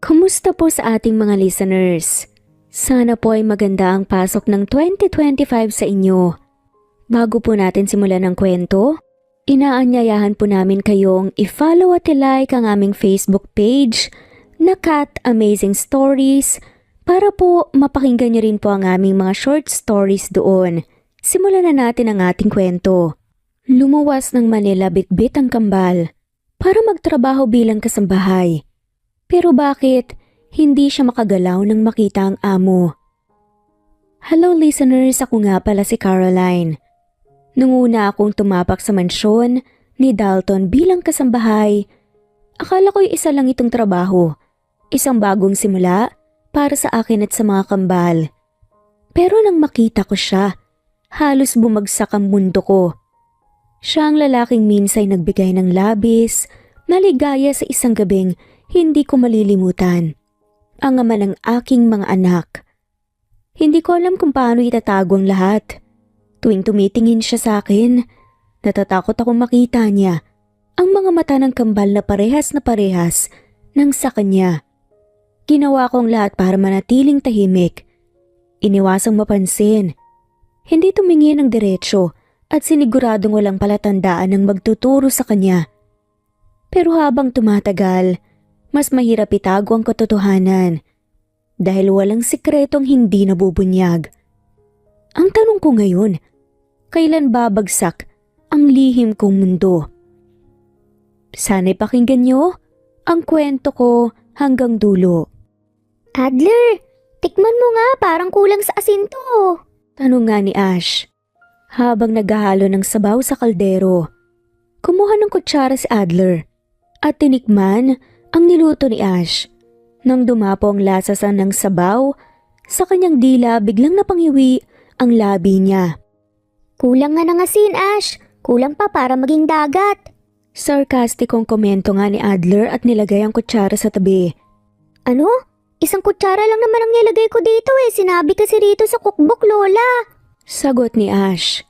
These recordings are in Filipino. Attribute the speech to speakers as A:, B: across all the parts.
A: Kumusta po sa ating mga listeners? Sana po ay maganda ang pasok ng 2025 sa inyo. Bago po natin simulan ang kwento, inaanyayahan po namin kayong i-follow at i-like ang aming Facebook page na Cat Amazing Stories para po mapakinggan niyo rin po ang aming mga short stories doon. Simulan na natin ang ating kwento. Lumuwas ng Manila bitbit ang kambal para magtrabaho bilang kasambahay. Pero bakit hindi siya makagalaw nang makita ang amo? Hello listeners, ako nga pala si Caroline. Nung una akong tumapak sa mansyon ni Dalton bilang kasambahay, akala ko'y isa lang itong trabaho, isang bagong simula para sa akin at sa mga kambal. Pero nang makita ko siya, halos bumagsak ang mundo ko. Siya ang lalaking minsay nagbigay ng labis, naligaya sa isang gabing hindi ko malilimutan. Ang ama ng aking mga anak. Hindi ko alam kung paano itatago ang lahat. Tuwing tumitingin siya sa akin, natatakot akong makita niya ang mga mata ng kambal na parehas nang sa kanya. Ginawa ko ang lahat para manatiling tahimik. Iniwasang mapansin. Hindi tumingin ng diretsyo at siniguradong walang palatandaan ng magtuturo sa kanya. Pero habang tumatagal, mas mahirap itago ang katotohanan dahil walang sikretong hindi nabubunyag. Ang tanong ko ngayon, kailan babagsak ang lihim kong mundo? Sana'y pakinggan niyo ang kwento ko hanggang dulo.
B: Adler, tikman mo nga, parang kulang sa asin to.
A: Tanong nga ni Ash habang naghahalo ng sabaw sa kaldero. Kumuha ng kutsara si Adler at tinikman ang niluto ni Ash. Nang dumapo ang lasa ng sabaw, sa kanyang dila biglang napangiwi ang labi niya.
B: Kulang nga ng asin, Ash. Kulang pa para maging dagat.
A: Sarkastikong komento nga ni Adler at nilagay ang kutsara sa tabi.
B: Ano? Isang kutsara lang naman ang nilagay ko dito eh. Sinabi kasi rito sa cookbook, Lola.
A: Sagot ni Ash.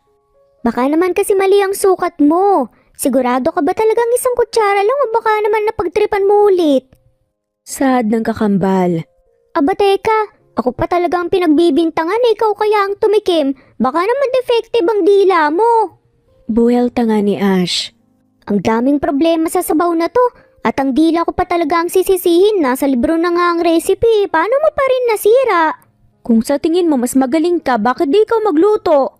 B: Baka naman kasi mali ang sukat mo. Sigurado ka ba talagang isang kutsara lang o baka naman napagtripan mo ulit?
A: Saad ng kakambal.
B: Aba teka, ako pa talaga ang pinagbibintangan, ikaw kaya ang tumikim. Baka naman defective ang dila mo.
A: Buwelta nga ni Ash.
B: Ang daming problema sa sabaw na to. At ang dila ko pa talaga ang sisisihin. Nasa libro na nga ang recipe. Paano mo pa rin nasira?
A: Kung sa tingin mo mas magaling ka, bakit di ikaw magluto?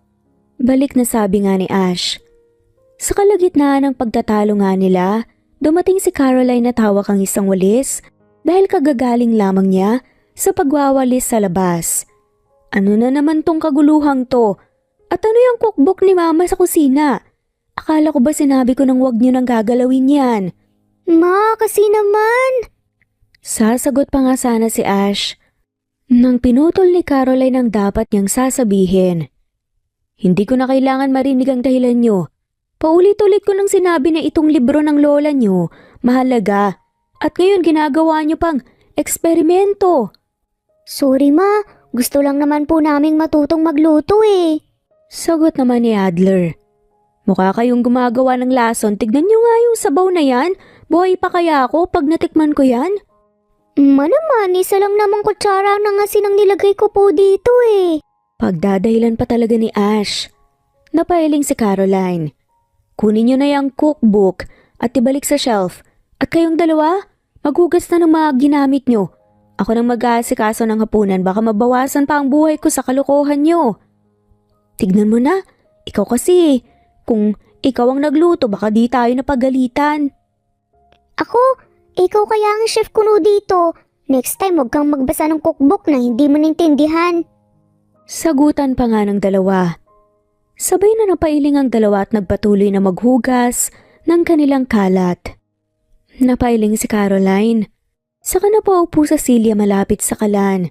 A: Balik na sabi nga ni Ash. Sa kalagitnaan ng pagtatalo nga nila, dumating si Caroline at hawak ang isang walis dahil kagagaling lamang niya sa pagwawalis sa labas. Ano na naman tong kaguluhang to? At ano yung cookbook ni Mama sa kusina? Akala ko ba sinabi ko nang wag niyo nang gagalawin yan?
B: Ma, kasi naman.
A: Sasagot pa nga sana si Ash nang pinutol ni Caroline ang dapat niyang sasabihin. Hindi ko na kailangan marinig ang dahilan niyo. Paulit-ulit ko nang sinabi na itong libro ng lola niyo mahalaga at ngayon ginagawa niyo pang eksperimento.
B: Sorry ma, gusto lang naman po naming matutong magluto eh.
A: Sagot naman ni Adler. Mukha kayong gumagawa ng lason, tignan niyo nga yung sabaw na yan. Buhay pa kaya ako pag natikman ko yan?
B: Naman, isa lang namang kutsara ng asin ang nilagay ko po dito eh.
A: Pagdadahilan pa talaga ni Ash. Napailing si Caroline. Kunin niyo na yung cookbook at ibalik sa shelf. At kayong dalawa, maghugas na ng mga ginamit niyo. Ako nang mag-aasikaso ng hapunan, baka mabawasan pa ang buhay ko sa kalokohan niyo. Tignan mo na, ikaw kasi, kung ikaw ang nagluto, baka di tayo napagalitan.
B: Ako? Ikaw kaya ang chef kuno dito. Next time huwag kang magbasa ng cookbook na hindi mo naintindihan.
A: Sagutan pa nga ng dalawa. Sabay na napailing ang dalawa at nagpatuloy na maghugas ng kanilang kalat. Napailing si Caroline. Saka na paupo sa silya malapit sa kalan.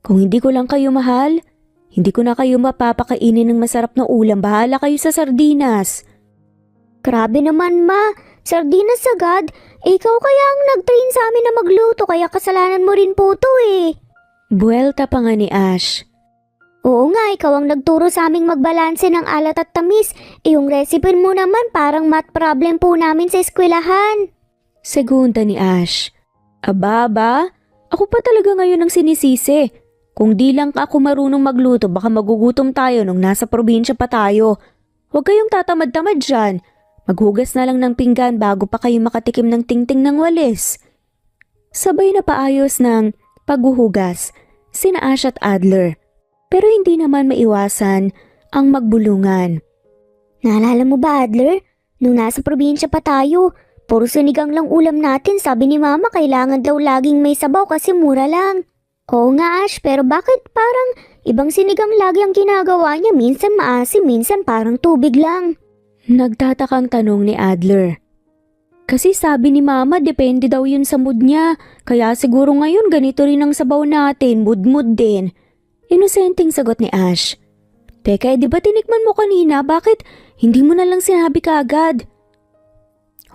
A: Kung hindi ko lang kayo mahal, hindi ko na kayo mapapakainin ng masarap na ulam. Bahala kayo sa sardinas.
B: Grabe naman ma, sardinas agad. Ikaw kaya ang nag-train sa amin na magluto kaya kasalanan mo rin po to eh.
A: Buwelta pa nga ni Ash.
B: Oo nga, ikaw ang nagturo sa aming magbalanse ng alat at tamis. Yung recipe mo naman parang math problem po namin sa eskwelahan.
A: Segunda ni Ash. Aba, ako pa talaga ngayon ang sinisisi. Kung di lang ako marunong magluto baka magugutom tayo nung nasa probinsya pa tayo. Huwag kayong tatamad-tamad dyan. Maghugas na lang ng pinggan bago pa kayo makatikim ng tingting ng walis. Sabay na paayos ng paghuhugas sina Ash at Adler. Pero hindi naman maiwasan ang magbulungan.
B: Naalala mo ba, Adler? Nung nasa probinsya pa tayo, puro sinigang lang ulam natin. Sabi ni Mama kailangan daw laging may sabaw kasi mura lang. Oo nga, Ash, pero bakit parang ibang sinigang lagi ang ginagawa niya? Minsan maasim, minsan parang tubig lang.
A: Nagtatakang tanong ni Adler. Kasi sabi ni Mama depende daw yun sa mood niya. Kaya siguro ngayon ganito rin ang sabaw natin, mood din. Inosenteng sagot ni Ash. Teka, di ba tinikman mo kanina? Bakit hindi mo na lang sinabi kaagad?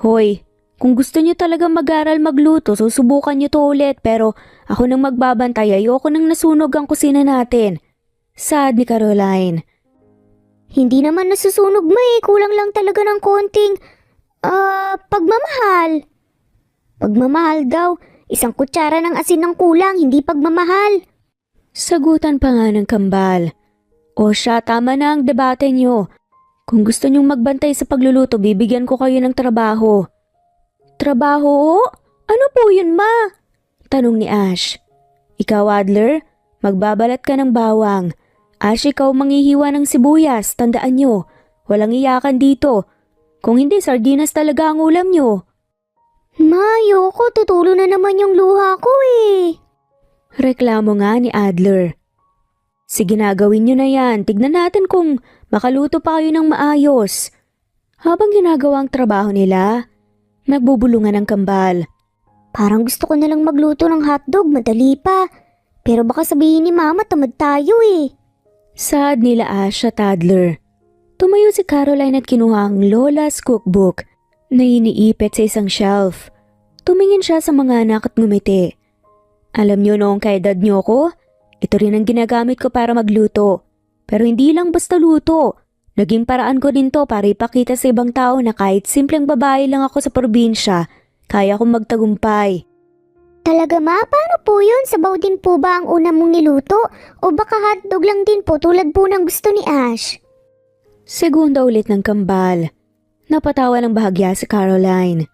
A: Hoy, kung gusto niyo talaga mag-aral magluto, susubukan niyo to ulit pero ako nang magbabantay, ayoko nang nasunog ang kusina natin. Sad ni Caroline.
B: Hindi naman nasusunog ma kulang lang talaga ng konting, pagmamahal. Pagmamahal daw, isang kutsara ng asin ng kulang, hindi pagmamahal.
A: Sagutan pa nga ng kambal. O siya, tama na ang debate niyo. Kung gusto niyong magbantay sa pagluluto, bibigyan ko kayo ng trabaho. Trabaho? Ano po yun, Ma? Tanong ni Ash. Ikaw, Adler, magbabalat ka ng bawang. Ash, ikaw manghihiwa ng sibuyas. Tandaan niyo, walang iyakan dito. Kung hindi, sardinas talaga ang ulam niyo.
B: Ma, ayoko, tutulo na naman yung luha ko eh.
A: Reklamo nga ni Adler. Sige na, gawin nyo na yan. Tignan natin kung makaluto pa kayo ng maayos. Habang ginagawa ang trabaho nila, nagbubulungan ng kambal.
B: Parang gusto ko na lang magluto ng hotdog, madali pa. Pero baka sabihin ni Mama tamad tayo eh.
A: Sad nila Ash at Adler. Tumayo si Caroline at kinuha ang Lola's cookbook na iniipit sa isang shelf. Tumingin siya sa mga anak at ngumiti. Alam niyo noong kaedad niyo ko, ito rin ang ginagamit ko para magluto. Pero hindi lang basta luto. Naging paraan ko din to para ipakita sa ibang tao na kahit simpleng babae lang ako sa probinsya, kaya kong magtagumpay.
B: Talaga ma, paano po yun? Sabaw din po ba ang una mong niluto? O baka hotdog lang din po tulad po ng gusto ni Ash?
A: Segunda ulit ng kambal. Napatawa ng bahagya si Caroline.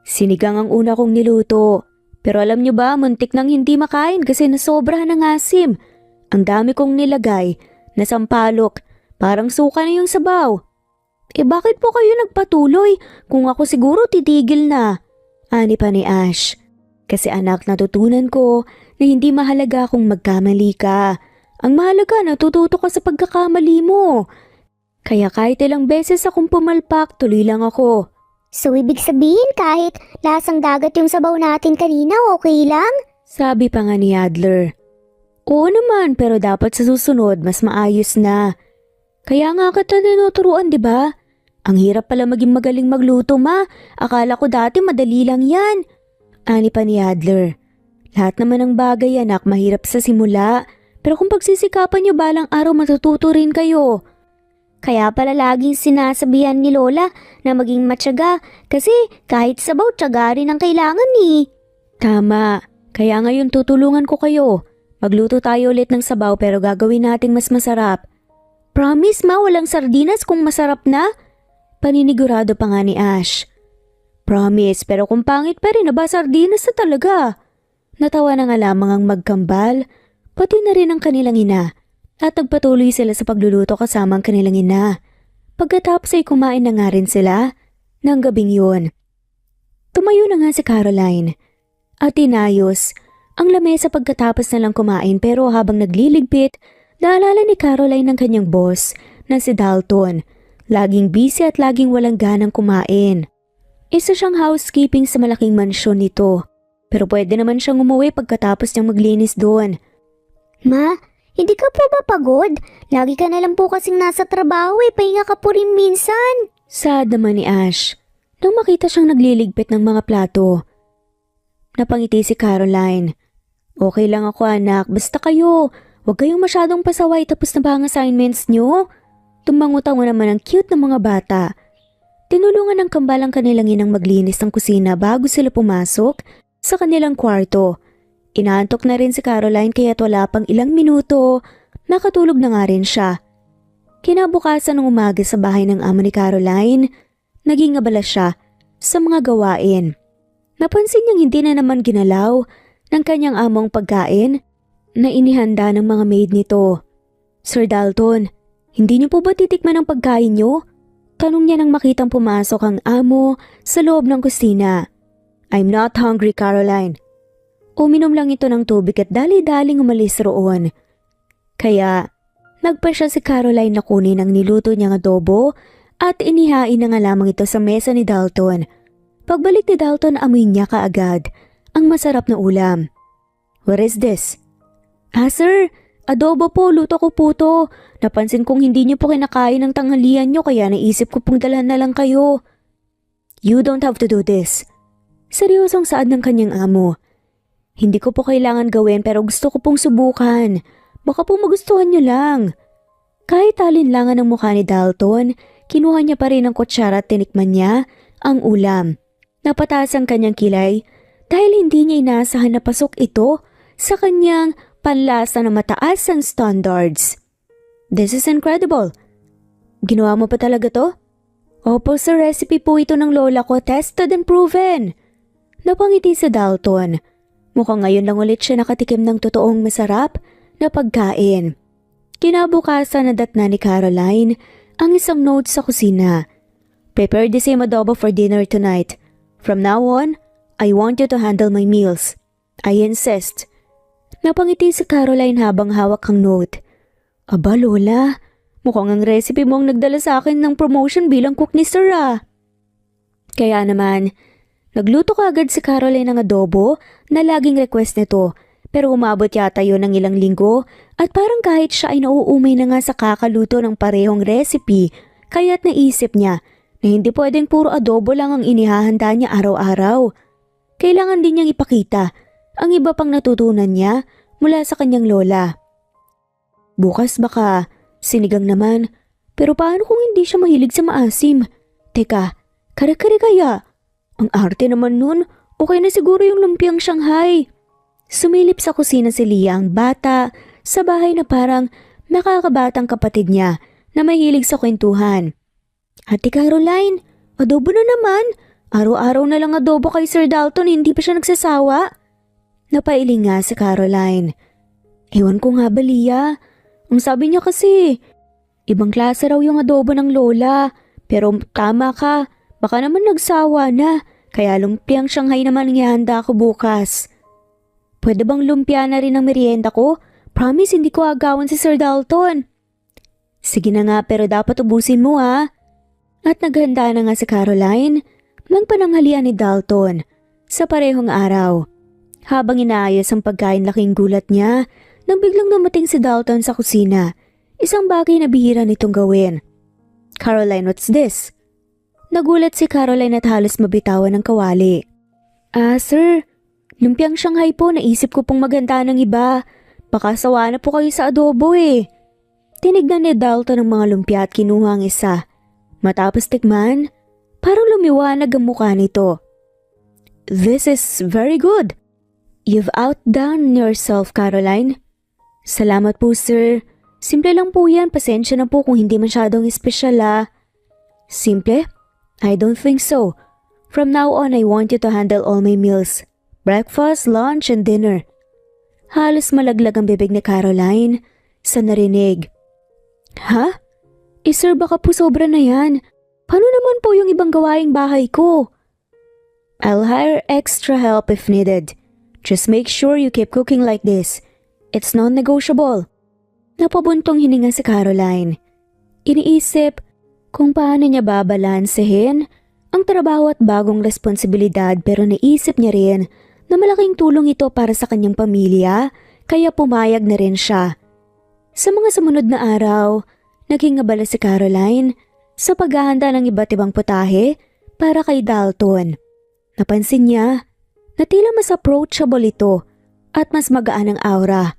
A: Sinigang ang una kong niluto. Pero alam niyo ba, muntik nang hindi makain kasi nasobrahan ng asim. Ang dami kong nilagay na sampalok, parang suka na yung sabaw. Bakit po kayo nagpatuloy? Kung ako siguro titigil na. Ani pa ni Ash. Kasi anak, natutunan ko na hindi mahalaga kung magkamali ka. Ang mahalaga, natututo ka sa pagkakamali mo. Kaya kahit ilang beses akong pumalpak, tuloy lang ako.
B: So ibig sabihin kahit lasang dagat yung sabaw natin kanina, okay lang?
A: Sabi pa nga ni Adler. Oo naman, pero dapat sa susunod mas maayos na. Kaya nga kita tinuturuan, di ba? Ang hirap pala maging magaling magluto, Ma. Akala ko dati madali lang yan. Ani pa ni Adler. Lahat naman ng bagay, anak, mahirap sa simula. Pero kung pagsisikapan niyo balang araw matututo rin kayo. Kaya pala laging sinasabihan ni Lola na maging matyaga kasi kahit sabaw tiyaga rin ang kailangan eh. Tama. Kaya ngayon tutulungan ko kayo. Magluto tayo ulit ng sabaw pero gagawin nating mas masarap. Promise ma, walang sardinas kung masarap na? Paninigurado pa nga ni Ash. Promise, pero kung pangit pa rin, aba sardinas na talaga. Natawa na nga lamang ang magkambal, pati na rin ang kanilang ina. At nagpatuloy sila sa pagluluto kasama ang kanilang ina. Pagkatapos ay kumain na nga rin sila ng gabing yun. Tumayo na nga si Caroline at inayos ang lamesa pagkatapos na lang kumain pero habang nagliligpit, naalala ni Caroline ng kanyang boss na si Dalton. Laging busy at laging walang ganang kumain. Isa siyang housekeeping sa malaking mansyon nito. Pero pwede naman siyang umuwi pagkatapos niyang maglinis doon.
B: Ma, hindi ka po ba pagod? Lagi ka na lang po kasing nasa trabaho pahinga ka po rin minsan.
A: Sad naman ni Ash nang makita siyang nagliligpit ng mga plato. Napangiti si Caroline. Okay lang ako anak, basta kayo. Huwag kayong masyadong pasaway tapos na ba ang assignments niyo? Tumango-tango naman ang cute ng mga bata. Tinulungan ng kambal ang kanilang inang maglinis ng kusina bago sila pumasok sa kanilang kwarto. Inaantok na rin si Caroline kaya't wala pang ilang minuto, nakatulog na nga rin siya. Kinabukasan ng umaga sa bahay ng amo ni Caroline, naging abala siya sa mga gawain. Napansin niyang hindi na naman ginalaw ng kanyang among pagkain na inihanda ng mga maid nito. Sir Dalton, hindi niyo po ba titikman ang pagkain niyo? Tanong niya nang makitang pumasok ang amo sa loob ng kusina. I'm not hungry, Caroline. Uminom lang ito ng tubig at dali-daling umalis roon. Kaya nagpa siya si Caroline na kunin ang niluto niyang adobo at inihain na nga lamang ito sa mesa ni Dalton. Pagbalik ni Dalton, amoy niya kaagad ang masarap na ulam. What is this? Sir, adobo po, luto ko po to. Napansin kong hindi niyo po kinakain ng tanghalian niyo kaya naisip ko pong dalhan na lang kayo. You don't have to do this. Seryosong saad ng kanyang amo. Hindi ko po kailangan gawin pero gusto ko pong subukan. Baka po magustuhan niyo lang. Kahit alinlangan ng mukha ni Dalton, kinuha niya pa rin ang kutsara at tinikman niya ang ulam. Napataas ang kanyang kilay dahil hindi niya inaasahan na pasok ito sa kanyang panlasa na mataas ang standards. This is incredible. Ginawa mo pa talaga to? Opo, sa recipe po ito ng lola ko, tested and proven. Napangiti si Dalton. Mukhang ngayon lang ulit siya nakatikim ng totoong masarap na pagkain. Kinabukasan nadatna ni Caroline ang isang note sa kusina. Prepare the same adobo for dinner tonight. From now on, I want you to handle my meals. I insist. Napangiti si Caroline habang hawak ang note. Aba Lola, mukhang ang recipe mo ang nagdala sa akin ng promotion bilang cook ni Sir ah. Kaya naman, nagluto kaagad si Caroline ng adobo na laging request nito. Pero umabot yata yun ng ilang linggo at parang kahit siya ay nauumay na nga sa kakaluto ng parehong recipe, kaya't naisip niya na hindi pwedeng puro adobo lang ang inihahanda niya araw-araw. Kailangan din niyang ipakita ang iba pang natutunan niya mula sa kanyang lola. Bukas baka sinigang naman, pero paano kung hindi siya mahilig sa maasim? Teka, kare-kare kaya? Ang arte naman nun, okay na siguro yung lumpiang Shanghai. Sumilip sa kusina si Leah, ang bata, sa bahay na parang nakakabatang kapatid niya na mahilig sa kwentuhan. Ate Caroline, adobo na naman. Araw-araw na lang adobo kay Sir Dalton, hindi pa siya nagsasawa. Napailing nga si Caroline. Ewan ko nga ba, Leah? Ang sabi niya kasi, ibang klase raw yung adobo ng lola. Pero tama ka, baka naman nagsawa na. Kaya lumpiang Shanghai naman ang ihanda ko bukas. Pwede bang lumpia na rin ang merienda ko? Promise hindi ko agawan si Sir Dalton. Sige na nga pero dapat ubusin mo ha. At naghanda na nga si Caroline ng pananghalian ni Dalton sa parehong araw. Habang inaayos ang pagkain, laking gulat niya nang biglang dumating si Dalton sa kusina. Isang bagay na bihira nitong gawin. Caroline, what's this? Nagulat si Caroline at halos mabitawan ng kawali. Sir, lumpiang Shanghai po, naisip ko pong maghanda ng iba. Baka sawa na po kayo sa adobo eh. Tinignan ni Dalton ang mga lumpia at kinuha ang isa. Matapos tikman, parang lumiwanag ang mukha nito. This is very good. You've outdone yourself, Caroline. Salamat po, sir. Simple lang po yan. Pasensya na po kung hindi masyadong espesyal ah. Simple? I don't think so. From now on, I want you to handle all my meals. Breakfast, lunch, and dinner. Halos malaglag ang bibig ni Caroline sa narinig. Ha? Sir, baka po sobra na yan. Paano naman po yung ibang gawaing bahay ko? I'll hire extra help if needed. Just make sure you keep cooking like this. It's non-negotiable. Napabuntong hininga si Caroline. Iniisip kung paano niya babalansehin ang trabaho at bagong responsibilidad pero naisip niya rin na malaking tulong ito para sa kanyang pamilya kaya pumayag na rin siya. Sa mga sumunod na araw, naging abala si Caroline sa paghahanda ng iba't ibang putahe para kay Dalton. Napansin niya na tila mas approachable ito at mas magaan ang aura.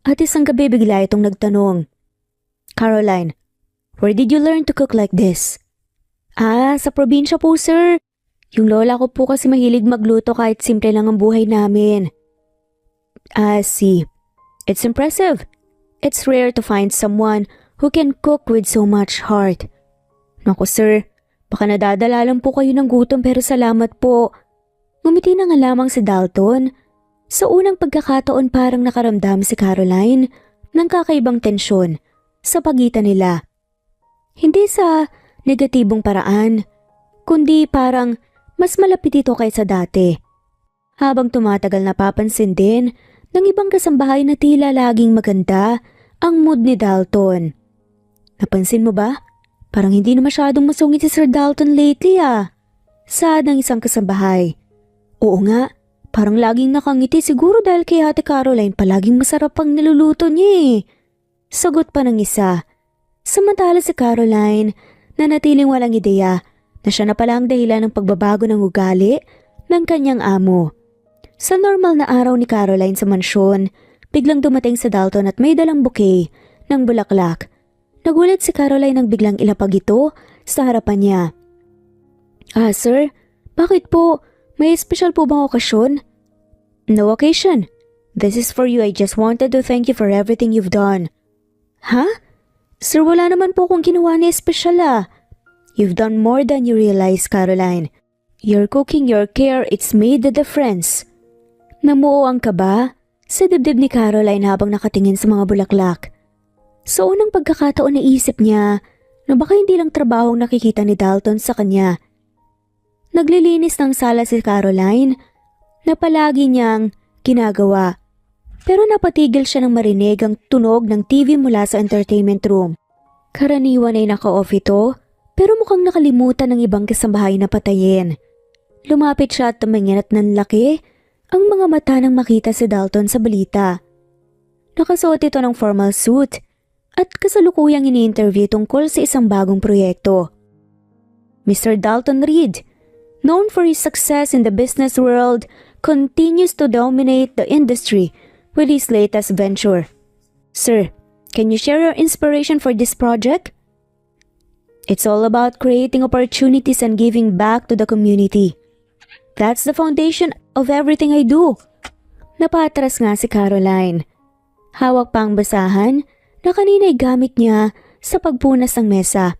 A: At isang gabi bigla itong nagtanong, Caroline, where did you learn to cook like this? Sa probinsya po sir. Yung lola ko po kasi mahilig magluto kahit simple lang ang buhay namin. I see. It's impressive. It's rare to find someone who can cook with so much heart. Naku sir, baka nadadala lang po kayo ng gutom pero salamat po. Ngumiti na nga lamang si Dalton. Sa unang pagkakataon parang nakaramdam si Caroline ng kakaibang tensyon sa pagitan nila. Hindi sa negatibong paraan, kundi parang mas malapit ito kaysa dati. Habang tumatagal napapansin din ng ibang kasambahay na tila laging maganda ang mood ni Dalton. Napansin mo ba? Parang hindi na masyadong masungit si Sir Dalton lately Saad ng isang kasambahay. Oo nga, parang laging nakangiti siguro dahil kay Ate Caroline palaging masarap ang niluluto niya Sagot pa ng isa. Samantala si Caroline na natiling walang ideya na siya na pala ang dahilan ng pagbabago ng ugali ng kanyang amo. Sa normal na araw ni Caroline sa mansyon, biglang dumating si Dalton at may dalang bouquet ng bulaklak. Nagulat si Caroline nang biglang ilapag ito sa harapan niya. Sir, bakit po? May special po bang okasyon? No occasion. This is for you. I just wanted to thank you for everything you've done. Ha? Sir, wala naman po kung ginawa ni special You've done more than you realize, Caroline. Your cooking, your care, it's made the difference. Namuo ang kaba sa dibdib ni Caroline habang nakatingin sa mga bulaklak. Sa unang pagkakataon naisip niya na baka hindi lang trabaho ang nakikita ni Dalton sa kanya. Naglilinis ng sala si Caroline na palagi niyang ginagawa. Pero napatigil siya nang marinig ang tunog ng TV mula sa entertainment room. Karaniwan ay naka-off ito pero mukhang nakalimutan ng ibang kasambahay na patayin. Lumapit siya at tumingin at nanlaki ang mga mata nang makita si Dalton sa balita. Nakasuot ito ng formal suit at kasalukuyang ini-interview tungkol sa isang bagong proyekto. Mr. Dalton Reed, known for his success in the business world, continues to dominate the industry with his latest venture. Sir, can you share your inspiration for this project? It's all about creating opportunities and giving back to the community. That's the foundation of everything I do. Napatras nga si Caroline. Hawak pa ang basahan na kanina'y gamit niya sa pagpunas ng mesa.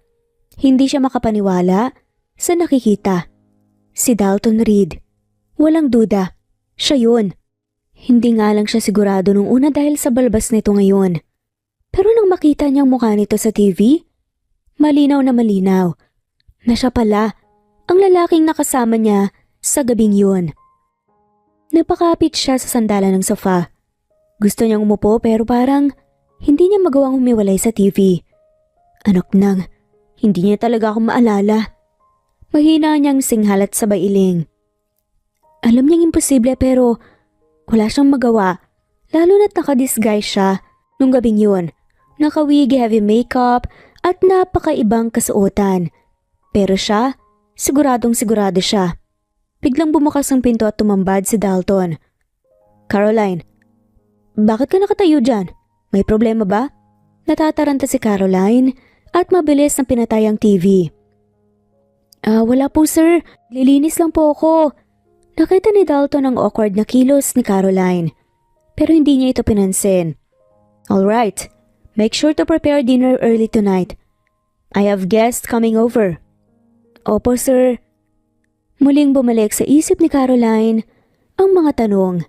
A: Hindi siya makapaniwala sa nakikita. Si Dalton Reed. Walang duda, siya yun. Hindi nga lang siya sigurado nung una dahil sa balbas nito ngayon. Pero nang makita niyang mukha nito sa TV, malinaw na siya pala ang lalaking nakasama niya sa gabing yun. Napakapit siya sa sandalan ng sofa. Gusto niyang umupo pero parang hindi niya magawang humiwalay sa TV. Anak nang, hindi niya talaga ako maalala. Mahina niyang singhal at sabay iling. Alam niyang imposible pero wala siyang magawa. Lalo na't nakadisguise siya nung gabing yun. Nakawig, heavy makeup at napakaibang kasuotan. Pero siya, siguradong sigurado siya. Biglang bumukas ang pinto at tumambad si Dalton. Caroline, bakit ka nakatayo dyan? May problema ba? Natataranta si Caroline at mabilis na pinatay ang TV. Wala po sir, lilinis lang po ako. Nakita ni Dalton ang awkward na kilos ni Caroline. Pero hindi niya ito pinansin. Alright, make sure to prepare dinner early tonight. I have guests coming over. Opo sir. Muling bumalik sa isip ni Caroline ang mga tanong.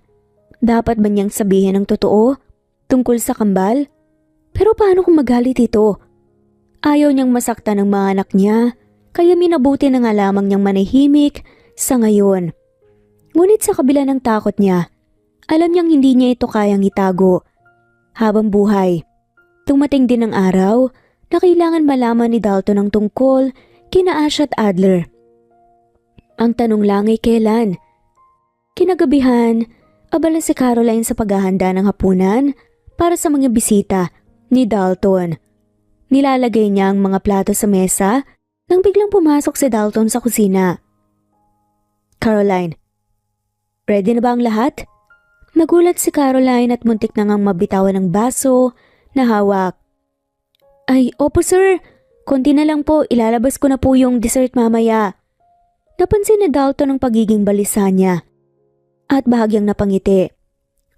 A: Dapat ba niyang sabihin ang totoo tungkol sa kambal? Pero paano kung magalit ito? Ayaw niyang masaktan ng mga anak niya, kaya minabuti na nga lamang niyang manahimik sa ngayon. Ngunit sa kabila ng takot niya, alam niyang hindi niya ito kayang itago. Habang buhay, tumating din ang araw na kailangan malaman ni Dalton ang tungkol kina Ash at Adler. Ang tanong lang ay kailan? Kinagabihan, abala si Caroline sa paghahanda ng hapunan para sa mga bisita ni Dalton. Nilalagay niya ang mga plato sa mesa nang biglang pumasok si Dalton sa kusina. Caroline, ready na ba ang lahat? Nagulat si Caroline at muntik na ngang mabitawan ng baso na hawak. Ay, opo sir. Konti na lang po, ilalabas ko na po yung dessert mamaya. Napansin ni Dalton ang pagiging balisa niya at bahagyang napangiti.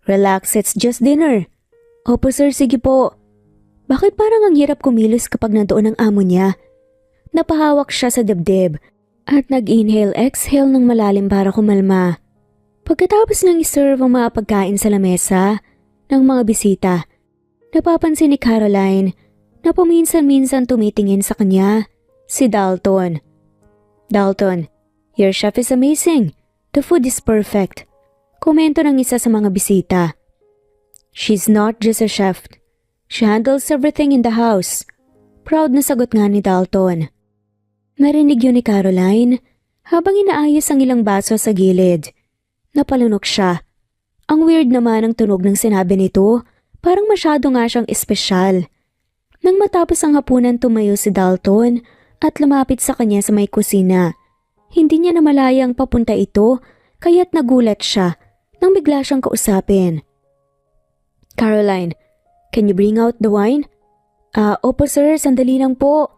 A: Relax, it's just dinner. Opo sir, sige po. Bakit parang ang hirap kumilos kapag nandoon ang amo niya? Napahawak siya sa dibdib at nag-inhale-exhale ng malalim para kumalma. Pagkatapos nang iserve ang mga pagkain sa lamesa ng mga bisita, napapansin ni Caroline na paminsan-minsan tumitingin sa kanya si Dalton. Dalton, your chef is amazing. The food is perfect. Komento ng isa sa mga bisita. She's not just a chef. She handles everything in the house. Proud na sagot nga ni Dalton. Narinig yun ni Caroline habang inaayos ang ilang baso sa gilid. Napalunok siya. Ang weird naman ang tunog ng sinabi nito, parang masyado nga siyang espesyal. Nang matapos ang hapunan, tumayo si Dalton at lumapit sa kanya sa may kusina. Hindi niya namalayang papunta ito, kaya't nagulat siya nang bigla siyang kausapin. Caroline, can you bring out the wine? Opo sir, sandali lang po.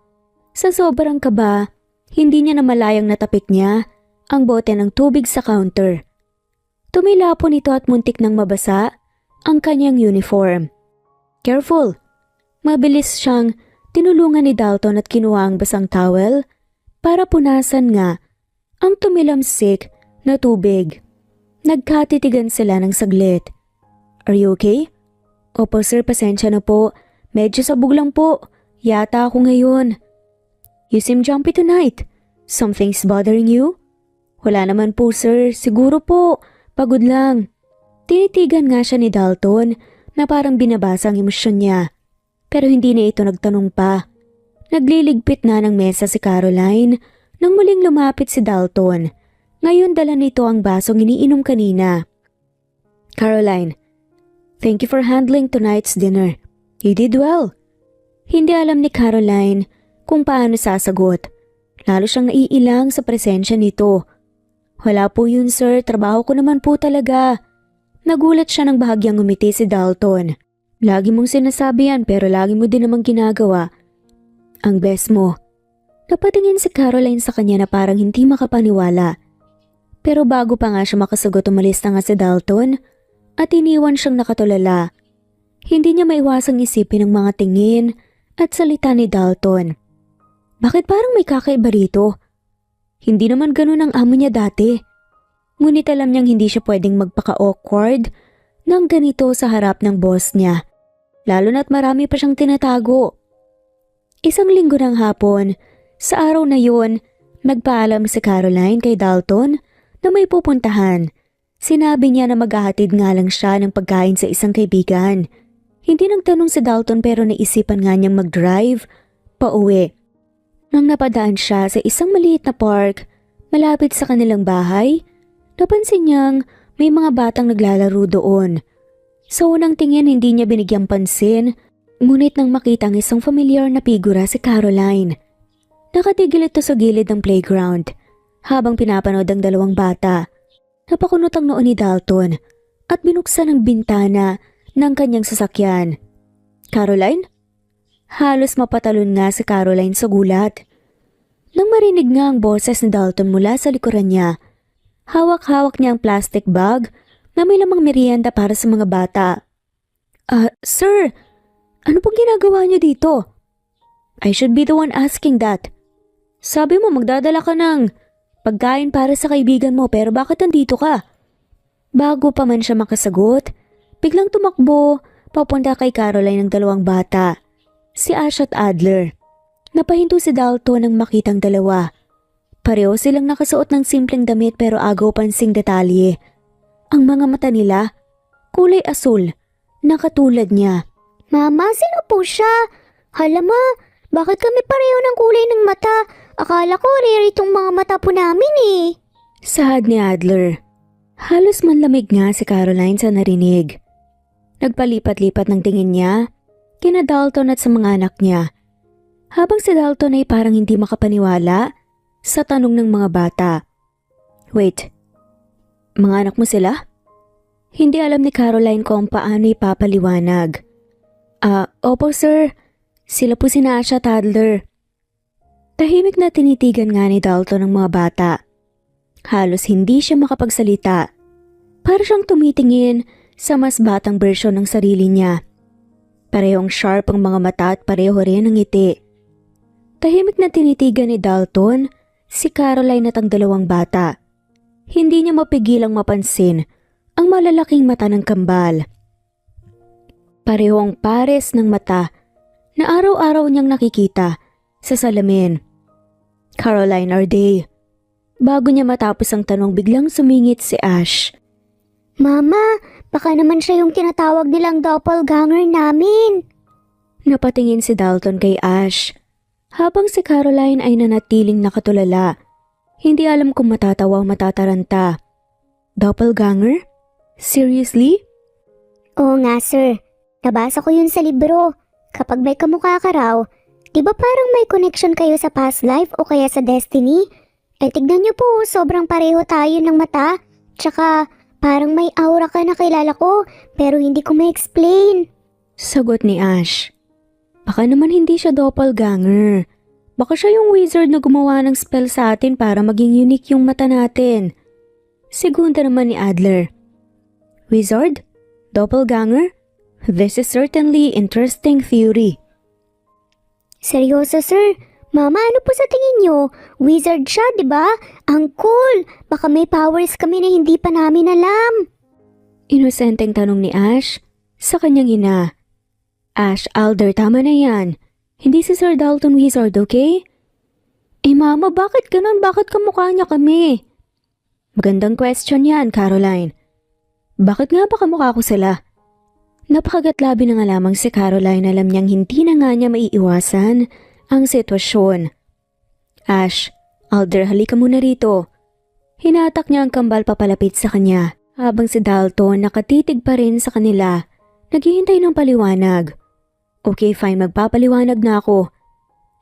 A: Sa sobrang kaba, hindi niya namalayang natapik niya ang bote ng tubig sa counter. Tumilapon ito at muntik nang mabasa ang kanyang uniform. Careful! Mabilis siyang tinulungan ni Dalton at kinuha ang basang towel para punasan nga ang tumilamsik na tubig. Nagkatitigan sila ng saglit. Are you okay? Opo sir, pasensya na po. Medyo sabog lang po. Yata ako ngayon. You seem jumpy tonight. Something's bothering you? Wala naman po sir, siguro po. Pagod lang. Tinitigan nga siya ni Dalton na parang binabasa ang emosyon niya. Pero hindi na ito nagtanong pa. Nagliligpit na ng mesa si Caroline nang muling lumapit si Dalton. Ngayon dala nito ang basong iniinom kanina. Caroline, thank you for handling tonight's dinner. You did well. Hindi alam ni Caroline kung paano sasagot. Lalo siyang naiilang sa presensya nito. Wala po yun sir, trabaho ko naman po talaga. Nagulat siya nang bahagyang umiti si Dalton. Lagi mong sinasabi yan pero lagi mo din namang ginagawa. Ang best mo. Napatingin si Caroline sa kanya na parang hindi makapaniwala. Pero bago pa nga siya makasagot, umalis na nga si Dalton at iniwan siyang nakatulala. Hindi niya maiwasang isipin ang mga tingin at salita ni Dalton. Bakit parang may kakaiba rito? Hindi naman ganun ang amo niya dati. Ngunit alam niyang hindi siya pwedeng magpaka-awkward ng ganito sa harap ng boss niya. Lalo na't marami pa siyang tinatago. Isang linggo ng hapon, sa araw na yun, nagpaalam si Caroline kay Dalton na may pupuntahan. Sinabi niya na maghahatid nga lang siya ng pagkain sa isang kaibigan. Hindi nagtanong si Dalton pero naisipan nga niyang mag-drive pauwi. Nang napadaan siya sa isang maliit na park malapit sa kanilang bahay, napansin niyang may mga batang naglalaro doon. Sa unang tingin hindi niya binigyang pansin, ngunit nang makita ang isang familiar na figura si Caroline. Nakatigil ito sa gilid ng playground habang pinapanood ang dalawang bata. Napakunot ang noon ni Dalton at binuksan ang bintana ng kanyang sasakyan. Caroline? Halos mapatalon nga si Caroline sa gulat. Nang marinig nga ang boses ni Dalton mula sa likuran niya, hawak-hawak niya ang plastic bag na may lamang merienda para sa mga bata. Sir, ano pong ginagawa niyo dito? I should be the one asking that. Sabi mo magdadala ka ng pagkain para sa kaibigan mo pero bakit nandito ka? Bago pa man siya makasagot, biglang tumakbo papunta kay Caroline ng dalawang bata. Si Ash at Adler. Napahinto si Dalton nang makitang dalawa. Pareho silang nakasuot ng simpleng damit pero agaw pansing detalye. Ang mga mata nila, kulay asul, na katulad niya.
B: Mama, sino po siya? Hala ma, bakit kami pareho ng kulay ng mata? Akala ko rare itong mga mata po namin eh.
A: Sahad ni Adler. Halos manlamig nga si Caroline sa narinig. Nagpalipat-lipat ng tingin niya kina Dalton at sa mga anak niya. Habang si Dalton ay parang hindi makapaniwala sa tanong ng mga bata. Wait, mga anak mo sila? Hindi alam ni Caroline kung paano ipapaliwanag. Opo sir, sila po sina Asha at Adler. Tahimik na tinitigan nga ni Dalton ang mga bata. Halos hindi siya makapagsalita. Para siyang tumitingin sa mas batang bersyon ng sarili niya. Parehong sharp ang mga mata at pareho rin ang ngiti. Tahimik na tinitigan ni Dalton si Caroline at ang dalawang bata. Hindi niya mapigilang mapansin ang malalaking mata ng kambal. Parehong pares ng mata na araw-araw niyang nakikita sa salamin. Caroline, are they? Bago niya matapos ang tanong, biglang sumingit si Ash.
B: Mama, baka naman siya yung tinatawag nilang doppelganger namin.
A: Napatingin si Dalton kay Ash. Habang si Caroline ay nanatiling nakatulala. Hindi alam kung matatawa o matataranta. Doppelganger? Seriously?
B: Oo nga sir, nabasa ko yun sa libro. Kapag may kamukha ka raw, di ba parang may connection kayo sa past life o kaya sa destiny? Eh tignan niyo po, sobrang pareho tayo ng mata. Tsaka parang may aura ka na kilala ko pero hindi ko ma-explain.
A: Sagot ni Ash. Baka naman hindi siya doppelganger. Baka siya yung wizard na gumawa ng spell sa atin para maging unique yung mata natin. Segunda naman ni Adler. Wizard? Doppelganger? This is certainly interesting theory.
B: Seryoso sir? Mama, ano po sa tingin niyo? Wizard siya, di ba? Ang cool! Baka may powers kami na hindi pa namin alam.
A: Inosenteng tanong ni Ash sa kanyang ina. Ash, Alder, tama na yan. Hindi si Sir Dalton wizard, okay? Mama, bakit ganun? Bakit kamukha niya kami? Magandang question yan, Caroline. Bakit nga ba kamukha ko sila? Napakagatlabi na nga lamang si Caroline, alam niyang hindi na nga niya maiiwasan ang sitwasyon. Ash, Alder, halika muna rito. Hinatak niya ang kambal papalapit sa kanya, habang si Dalton nakatitig pa rin sa kanila, naghihintay ng paliwanag. Okay, fine, magpapaliwanag na ako.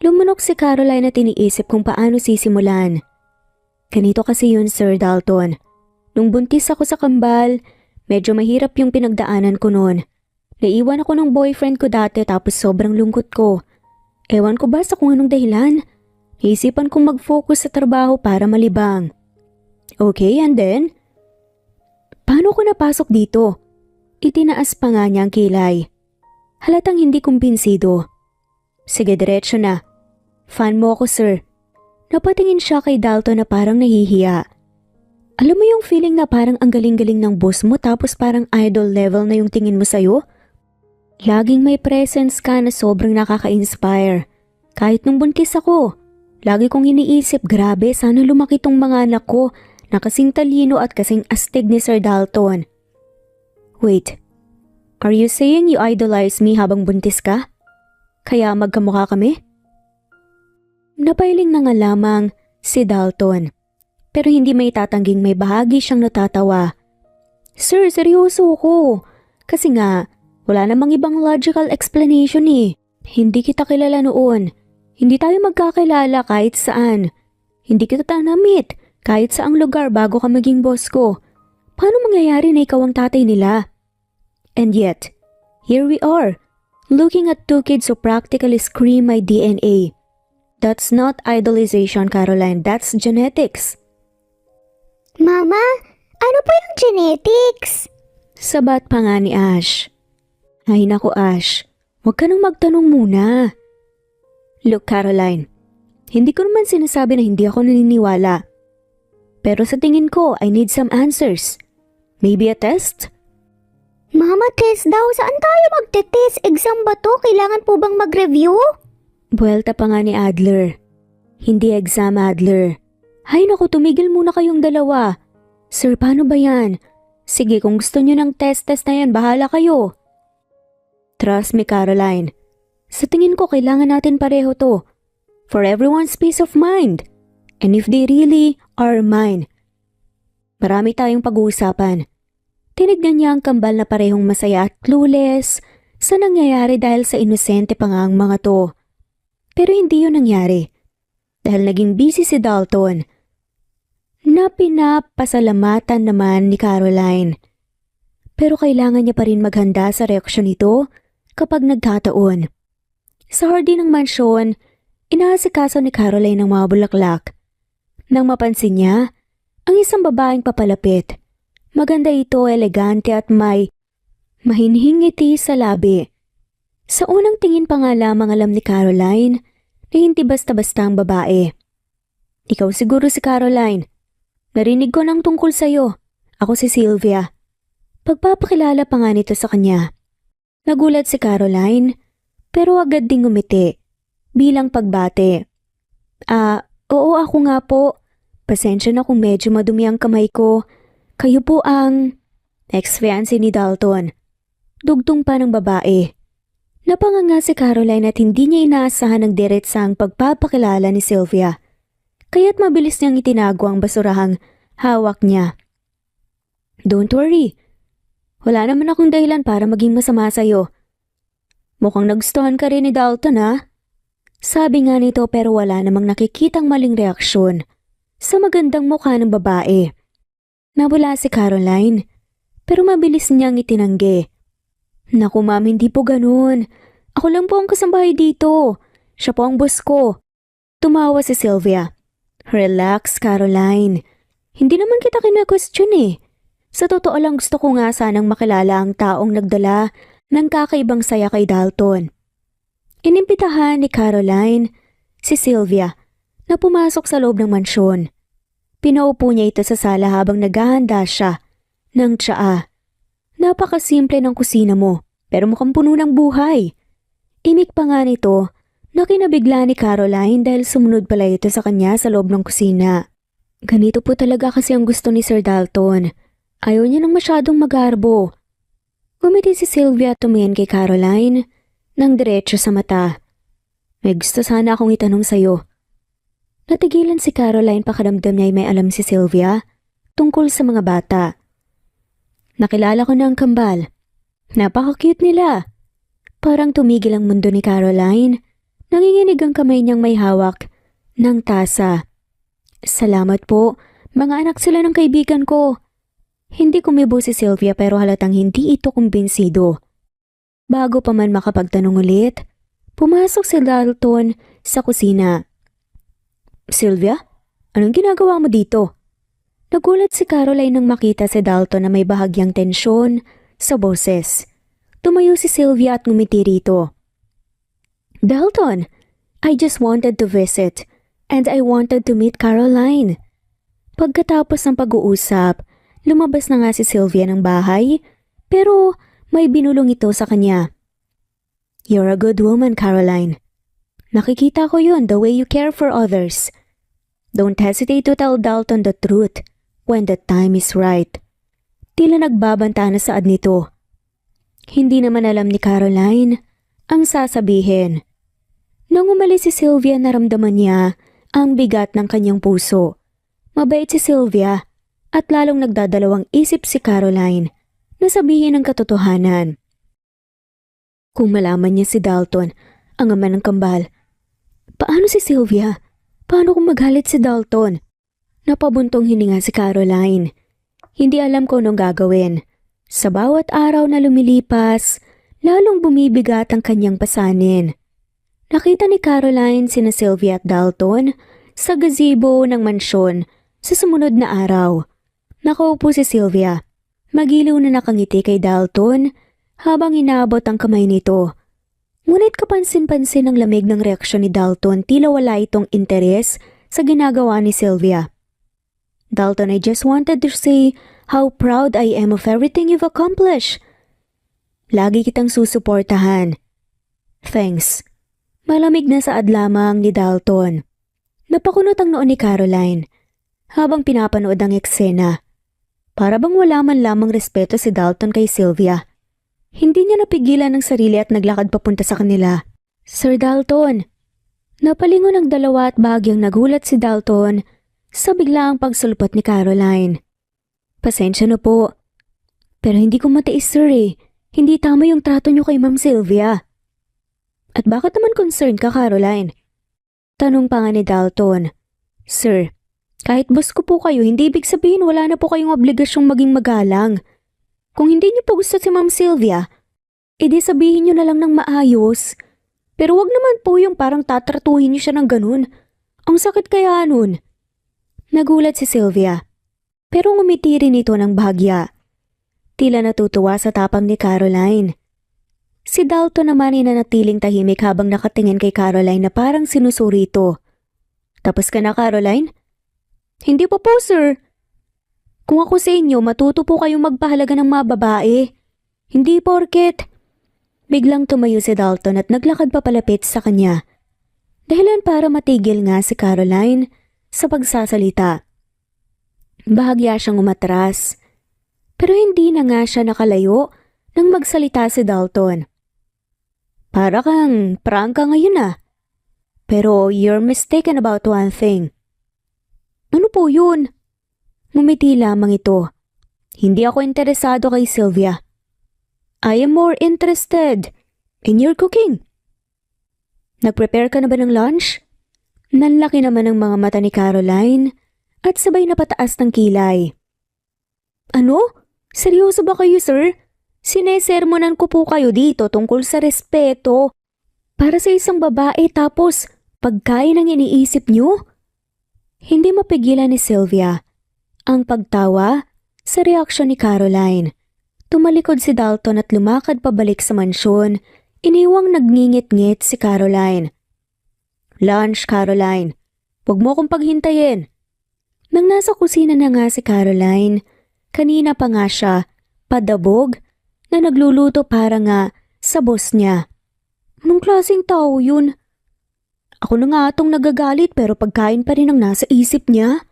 A: Lumunok si Caroline at iniisip kung paano sisimulan. Ganito kasi yun, Sir Dalton. Nung buntis ako sa kambal, medyo mahirap yung pinagdaanan ko noon. Naiwan ako ng boyfriend ko dati tapos sobrang lungkot ko. Ewan ko ba sa kung anong dahilan. Naisipan kong mag-focus sa trabaho para malibang. Okay, and then? Paano ko napasok dito? Itinaas pa nga niya ang kilay. Halatang hindi kumbinsido. Sige, diretso na. Fan mo ako, sir. Napatingin siya kay Dalton na parang nahihiya. Alam mo yung feeling na parang ang galing-galing ng boss mo tapos parang idol level na yung tingin mo sa'yo? Laging may presence ka na sobrang nakaka-inspire. Kahit nung buntis ako, lagi kong iniisip, grabe, sana lumaki tong mga anak ko na kasing talino at kasing astig ni Sir Dalton. Wait, are you saying you idolize me habang buntis ka? Kaya magkamukha kami? Napailing na nga lamang si Dalton. Pero hindi may tatangging may bahagi siyang natatawa. Sir, seryoso ko. Kasi nga, wala namang ibang logical explanation eh. Hindi kita kilala noon. Hindi tayo magkakilala kahit saan. Hindi kita na-meet kahit saang lugar bago ka maging boss ko. Paano mangyayari na ikaw ang tatay nila? And yet, here we are, looking at two kids who practically scream my DNA. That's not idolization, Caroline. That's genetics.
B: Mama, ano po yung genetics?
A: Sabat pa nga ni Ash. Ay naku Ash, huwag ka nang magtanong muna. Look Caroline, hindi ko naman sinasabi na hindi ako naniniwala. Pero sa tingin ko, I need some answers. Maybe a test?
B: Mama, test daw. Saan tayo magte-test? Exam ba to? Kailangan po bang mag-review?
A: Buwelta pa nga ni Adler. Hindi exam, Adler. Hay naku, tumigil muna kayong dalawa. Sir, paano ba yan? Sige, kung gusto nyo ng test na yan, bahala kayo. Trust me, Caroline. Sa tingin ko, kailangan natin pareho to. For everyone's peace of mind. And if they really are mine. Marami tayong pag-uusapan. Tinignan niya ang kambal na parehong masaya at clueless sa nangyayari dahil sa inosente pa nga ang mga to. Pero hindi yun nangyari. Dahil naging busy si Dalton. Na pinapasalamatan naman ni Caroline. Pero kailangan niya pa rin maghanda sa reaksyon nito kapag nagkataon. Sa hardin ng mansyon, inaasikaso ni Caroline ng mga bulaklak. Nang mapansin niya, ang isang babaeng papalapit. Maganda ito, elegante at may mahinhing ngiti sa labi. Sa unang tingin pa nga lamang alam ni Caroline na hindi basta-basta ang babae. Ikaw siguro si Caroline. Narinig ko ng tungkol sa'yo. Ako si Sylvia. Pagpapakilala pa nga nito sa kanya. Nagulat si Caroline pero agad ding ngumiti bilang pagbate. Oo ako nga po. Pasensya na kung medyo madumi ang kamay ko. Kayo po ang ex-fiancé ni Dalton. Dugtong pa ng babae. Napanganga si Caroline at hindi niya inaasahan ng diretsang pagpapakilala ni Sylvia. Kaya't mabilis niyang itinago ang basurahang hawak niya. Don't worry. Wala naman akong dahilan para maging masama sa'yo. Mukhang nagustuhan ka rin ni Dalton ha? Sabi nga nito pero wala namang nakikitang maling reaksyon sa magandang mukha ng babae. Nabula si Caroline pero mabilis niyang itinanggi. Naku ma'am, hindi po ganun. Ako lang po ang kasambahay dito. Siya po ang boss ko. Tumawa si Sylvia. Relax, Caroline. Hindi naman kita kina-question eh. Sa totoo lang gusto ko nga sanang makilala ang taong nagdala ng kakaibang saya kay Dalton. Inimbitahan ni Caroline si Sylvia na pumasok sa loob ng mansyon. Pinaupo niya ito sa sala habang naghahanda siya ng tsaa. Napakasimple ng kusina mo pero mukhang puno ng buhay. Imik pa nga nito na kinabigla ni Caroline dahil sumunod pala ito sa kanya sa loob ng kusina. Ganito po talaga kasi ang gusto ni Sir Dalton. Ayaw niya nang masyadong magarbo. Gumiti si Sylvia at tumingin kay Caroline nang diretso sa mata. May gusto sana akong itanong sa'yo. Natigilan si Caroline pakiramdam niya ay may alam si Sylvia tungkol sa mga bata. Nakilala ko na ang kambal. Napaka-cute nila. Parang tumigil ang mundo ni Caroline. Nanginginig ang kamay niyang may hawak ng tasa. Salamat po. Mga anak sila ng kaibigan ko. Hindi kumibo si Sylvia pero halatang hindi ito kumbinsido. Bago pa man makapagtanong ulit, pumasok si Dalton sa kusina. Sylvia, anong ginagawa mo dito? Nagulat si Caroline nang makita si Dalton na may bahagyang tensyon sa boses. Tumayo si Sylvia at ngumiti rito. Dalton, I just wanted to visit and I wanted to meet Caroline. Pagkatapos ng pag-uusap, lumabas na nga si Sylvia ng bahay pero may binulong ito sa kanya. You're a good woman, Caroline. Nakikita ko yun, the way you care for others. Don't hesitate to tell Dalton the truth when the time is right. Tila nagbabanta na saad nito. Hindi naman alam ni Caroline ang sasabihin. Nang umalis si Sylvia, naramdaman niya ang bigat ng kanyang puso. Mabait si Sylvia at lalong nagdadalawang isip si Caroline na sabihin ang katotohanan. Kung malaman niya si Dalton, ang ama ng kambal, paano si Sylvia? Paano kung magalit si Dalton? Napabuntong hininga si Caroline. Hindi alam kung anong gagawin. Sa bawat araw na lumilipas, lalong bumibigat ang kanyang pasanin. Nakita ni Caroline sina Sylvia at Dalton sa gazebo ng mansyon sa sumunod na araw. Nakaupo si Sylvia. Magiliw na nakangiti kay Dalton habang inaabot ang kamay nito. Ngunit kapansin-pansin ang lamig ng reaksyon ni Dalton, tila wala itong interes sa ginagawa ni Sylvia. Dalton, I just wanted to say how proud I am of everything you've accomplished. Lagi kitang susuportahan. Thanks. Malamig na saad lamang ni Dalton. Napakunot ang noon ni Caroline habang pinapanood ang eksena. Para bang wala man lamang respeto si Dalton kay Sylvia. Hindi niya napigilan ang sarili at naglakad papunta sa kanila. Sir Dalton! Napalingon ang dalawa at bahagyang nagulat si Dalton sa biglaang pagsulpot ni Caroline. Pasensya na po. Pero hindi ko matiis, sir eh. Hindi tama yung trato niyo kay Ma'am Sylvia. At bakit naman concerned ka, Caroline? Tanong pa nga ni Dalton. Sir, kahit boss ko po kayo, hindi ibig sabihin wala na po kayong obligasyong maging magalang. Kung hindi niyo po gusto si Ma'am Sylvia, edi sabihin niyo na lang ng maayos. Pero wag naman po yung parang tatratuhin niyo siya ng ganun. Ang sakit kaya nun. Nagulat si Sylvia. Pero ngumiti rin ito ng bahagya. Tila natutuwa sa tapang ni Caroline. Si Dalton naman ay nanatiling tahimik habang nakatingin kay Caroline na parang sinusuri ito. Tapos ka na, Caroline? Hindi pa po, sir. Kung ako sa inyo, matuto po kayong magpahalaga ng mga babae. Hindi porket. Biglang tumayo si Dalton at naglakad papalapit sa kanya. Dahilan para matigil nga si Caroline sa pagsasalita. Bahagya siyang umatras. Pero hindi na nga siya nakalayo nang magsalita si Dalton. Para kang prangka ngayon ah. Pero you're mistaken about one thing. Ano po yun? Ngumiti lamang ito. Hindi ako interesado kay Sylvia. I am more interested in your cooking. Nag-prepare ka na ba ng lunch? Nanlaki naman ang mga mata ni Caroline at sabay na pataas ng kilay. Ano? Seryoso ba kayo, sir? Sinesermonan ko po kayo dito tungkol sa respeto. Para sa isang babae tapos pagkain ang iniisip niyo? Hindi mapigilan ni Sylvia ang pagtawa sa reaksyon ni Caroline. Tumalikod si Dalton at lumakad pabalik sa mansyon. Iniwang nagngingit-ngit si Caroline. Lunch, Caroline. Huwag mo akong paghintayin. Nang nasa kusina na nga si Caroline, kanina pa nga siya padabog na nagluluto para nga sa boss niya. Anong klaseng tao yun? Ako na nga atong nagagalit pero pagkain pa rin ang nasa isip niya.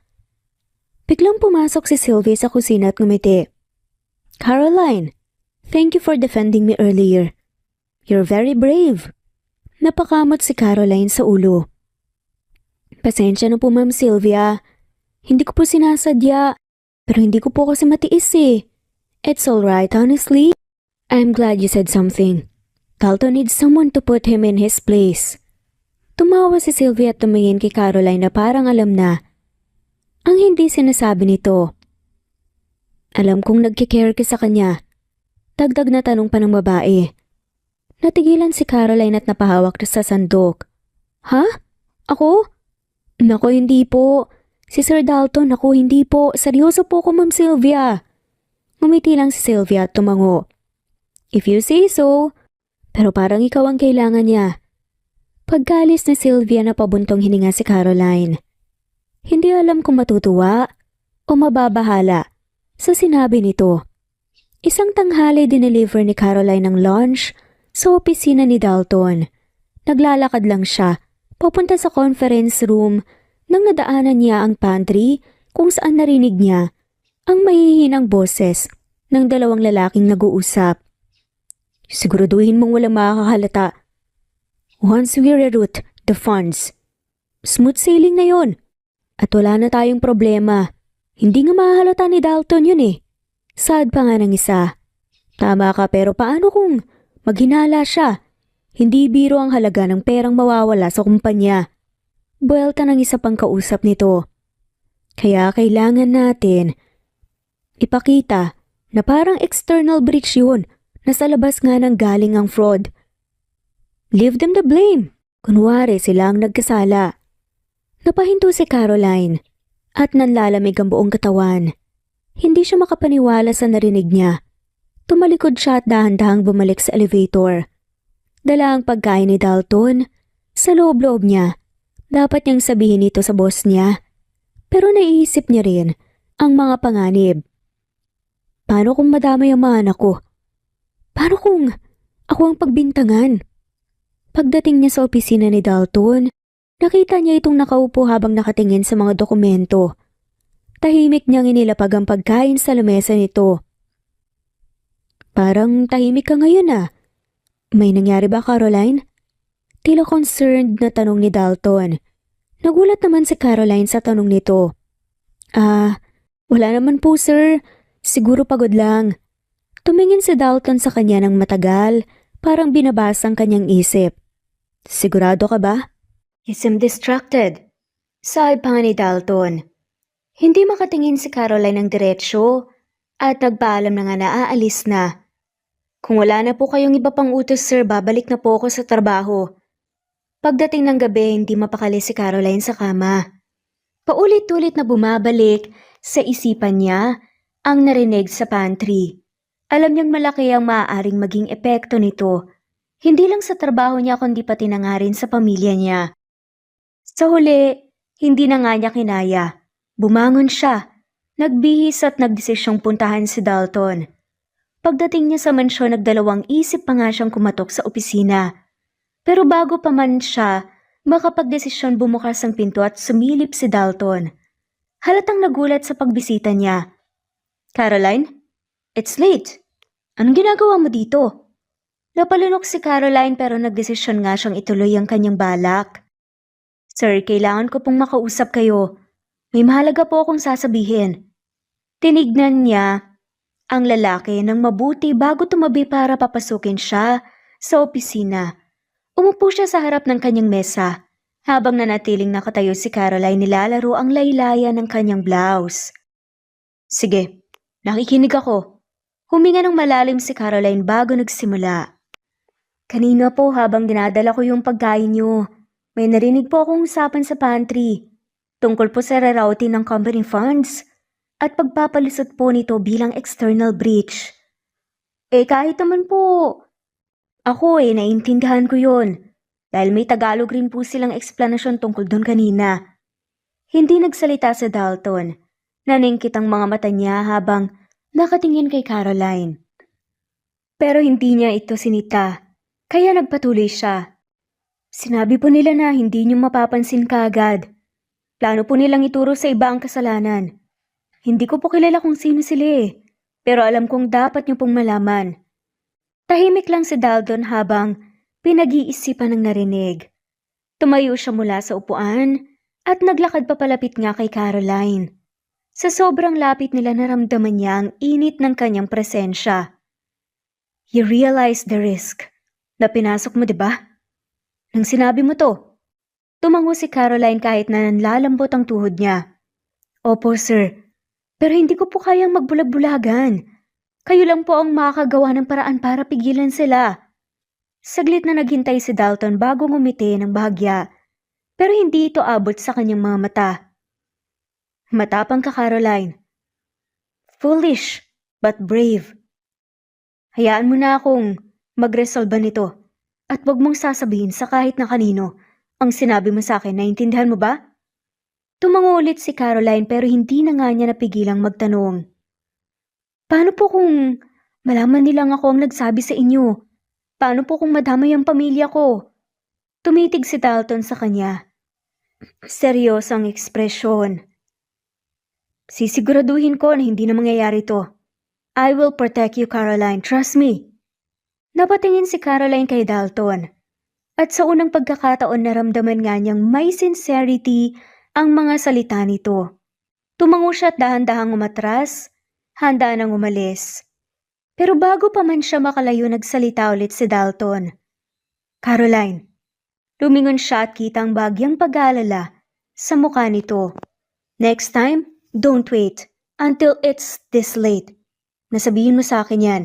A: Biglang pumasok si Sylvie sa kusina at ngumiti. Caroline, thank you for defending me earlier. You're very brave. Napakamot si Caroline sa ulo. Pasensya na po, Ma'am Sylvia. Hindi ko po sinasadya, pero hindi ko po kasi matiis eh. It's alright, honestly. I'm glad you said something. Dalton needs someone to put him in his place. Tumawa si Sylvia at tumingin kay Caroline na parang alam na ang hindi sinasabi nito. Alam kong nagkikare ka sa kanya. Dagdag na tanong pa ng babae. Natigilan si Caroline at napahawak sa sandok. Ha? Ako? Nako, hindi po. Si Sir Dalton, ako hindi po. Seryoso po ko, Ma'am Sylvia. Ngumiti lang si Sylvia at tumango. If you say so. Pero parang ikaw ang kailangan niya. Pagkalis ni Sylvia na pabuntong hininga si Caroline. Hindi alam kung matutuwa o mababahala sa sinabi nito. Isang tanghali dineliver ni Caroline ng lunch sa opisina ni Dalton. Naglalakad lang siya papunta sa conference room nang nadaanan niya ang pantry kung saan narinig niya ang mahihinang boses ng dalawang lalaking nag-uusap. Siguraduhin mong walang makakahalata. Once we reroute the funds, smooth sailing na yon. At wala na tayong problema. Hindi nga mahahalata ni Dalton yun eh. Sad pa nga ng isa. Tama ka pero paano kung maghinala siya? Hindi biro ang halaga ng perang mawawala sa kumpanya. Buwelta ng isa pang kausap nito. Kaya kailangan natin ipakita na parang external breach yun na sa labas nga nang galing ang fraud. Leave them the blame. Kunwari sila ang nagkasala. Napahinto si Caroline at nanlalamig ang buong katawan. Hindi siya makapaniwala sa narinig niya. Tumalikod siya at dahan-dahang bumalik sa elevator. Dala ang pagkain ni Dalton sa loob-loob niya. Dapat niyang sabihin ito sa boss niya. Pero naiisip niya rin ang mga panganib. Paano kung madamay ang mga anak ko? Paano kung ako ang pagbintangan? Pagdating niya sa opisina ni Dalton, nakita niya itong nakaupo habang nakatingin sa mga dokumento. Tahimik niyang inilapag ang pagkain sa lamesa nito. Parang tahimik ka ngayon ah. May nangyari ba, Caroline? Tila concerned na tanong ni Dalton. Nagulat naman si Caroline sa tanong nito. Wala naman po sir. Siguro pagod lang. Tumingin si Dalton sa kanya ng matagal, parang binabasa ang kanyang isip. Sigurado ka ba? You seem distracted. Saad pa nga ni Dalton. Hindi makatingin si Caroline ng diretsyo at nagpaalam na nga na aalis na. Kung wala na po kayong iba pang utos sir, babalik na po ako sa trabaho. Pagdating ng gabi, hindi mapakali si Caroline sa kama. Paulit-ulit na bumabalik Sa isipan niya, ang narinig sa pantry. Alam niyang malaki ang maaaring maging epekto nito. Hindi lang sa trabaho niya kundi pati na nga rin sa pamilya niya. Sa huli, hindi na nga niya kinaya. Bumangon siya. Nagbihis at nagdesisyong puntahan si Dalton. Pagdating niya sa mansyon, nagdalawang isip pa nga siyang kumatok sa opisina. Pero bago pa man siya, makapagdesisyon bumukas ang pinto at sumilip si Dalton. Halatang nagulat sa pagbisita niya. Caroline? It's late. Anong ginagawa mo dito? Napalunok si Caroline pero nagdesisyon nga siyang ituloy ang kanyang balak. Sir, kailangan ko pong makausap kayo. May mahalaga po akong sasabihin. Tinignan niya ang lalaki ng mabuti bago tumabi para papasukin siya sa opisina. Umupo siya sa harap ng kanyang mesa. Habang nanatiling nakatayo si Caroline, nilalaro ang laylayan ng kanyang blouse. Sige, nakikinig ako. Huminga ng malalim si Caroline bago nagsimula. Kanina po habang dinadala ko yung pagkain niyo, may narinig po akong usapan sa pantry. Tungkol po sa rerouting ng company funds at pagpapalusot po nito bilang external breach. Kahit naman po, ako naiintindihan ko yun. Dahil may Tagalog rin po silang eksplanasyon tungkol doon kanina. Hindi nagsalita si Dalton. Naningkit ang mga mata niya habang nakatingin kay Caroline. Pero hindi niya ito sinita, kaya nagpatuloy siya. Sinabi po nila na hindi niyo mapapansin kaagad. Plano po nilang ituro sa iba ang kasalanan. Hindi ko po kilala kung sino sila pero alam kong dapat niyo pong malaman. Tahimik lang si Dalton habang pinag-iisipan ng narinig. Tumayo siya mula sa upuan at naglakad papalapit nga kay Caroline. Sa sobrang lapit nila naramdaman niya ang init ng kanyang presensya. You realize the risk na pinasok mo, diba? Nang sinabi mo to, tumango si Caroline kahit na nanlalambot ang tuhod niya. Opo, sir. Pero hindi ko po kayang magbulag-bulagan. Kayo lang po ang makakagawa ng paraan para pigilan sila. Saglit na naghintay si Dalton bago ngumiti ng bahagya, pero hindi ito abot sa kanyang mga mata. Matapang ka, Caroline. Foolish, but brave. Hayaan mo na akong magresolba nito at wag mong sasabihin sa kahit na kanino ang sinabi mo sa akin. Naintindihan mo ba? Tumango ulit si Caroline pero hindi na nga niya napigilang magtanong. Paano po kung malaman nilang ako ang nagsabi sa inyo? Paano po kung madamay ang pamilya ko? Tumitig si Dalton sa kanya. Seryosong ekspresyon. Sisiguraduhin ko na hindi na mangyayari to. I will protect you, Caroline. Trust me. Napatingin si Caroline kay Dalton. At sa unang pagkakataon naramdaman nga niyang may sincerity ang mga salita nito. Tumango siya at dahan-dahang umatras, handa nang umalis. Pero bago pa man siya makalayo, nagsalita ulit si Dalton. Caroline, lumingon siya at kita ang bagyang pag-aalala sa mukha nito. Next time, don't wait until it's this late. Nasabihin mo sa akin yan.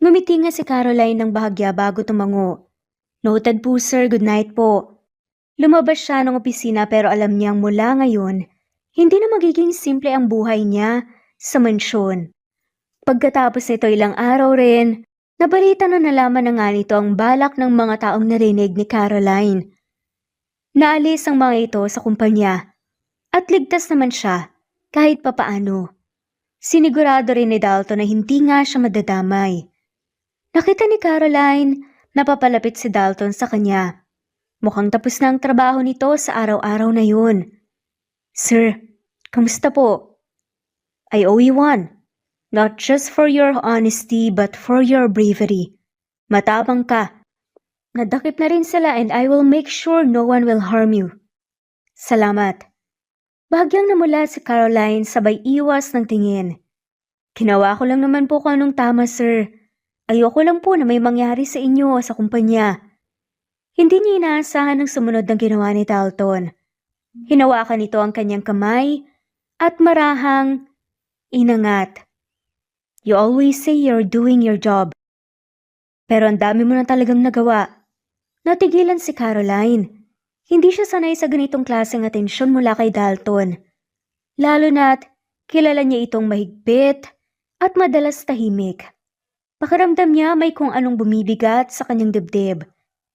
A: Ngumiti nga si Caroline ng bahagya bago tumango. Noted po, sir. Good night po. Lumabas siya ng opisina pero alam niyang mula ngayon, hindi na magiging simple ang buhay niya sa mansyon. Pagkatapos nito ilang araw rin, nabalita na nalaman na nga nito ang balak ng mga taong narinig ni Caroline. Naalis ang mga ito sa kumpanya at ligtas naman siya kahit papaano. Sinigurado rin ni Dalton na hindi nga siya madadamay. Nakita ni Caroline na papalapit si Dalton sa kanya. Mukhang tapos na ang trabaho nito sa araw-araw na yun. Sir, kamusta po? I owe you one. Not just for your honesty but for your bravery. Matapang ka. Nadakip na rin sila and I will make sure no one will harm you. Salamat. Bahagyang namula si Caroline sabay iwas ng tingin. Ginawa ko lang naman po kung anong tama, sir. Ayoko lang po na may mangyari sa inyo o sa kumpanya. Hindi niya inaasahan ang sumunod na ginawa ni Dalton. Hinawakan nito ang kanyang kamay at marahang inangat. You always say you're doing your job. Pero ang dami mo na talagang nagawa. Natigilan si Caroline. Hindi siya sanay sa ganitong klaseng atensyon mula kay Dalton. Lalo na't Kilala niya itong mahigpit at madalas tahimik. Pakiramdam niya may kung anong bumibigat sa kanyang dibdib.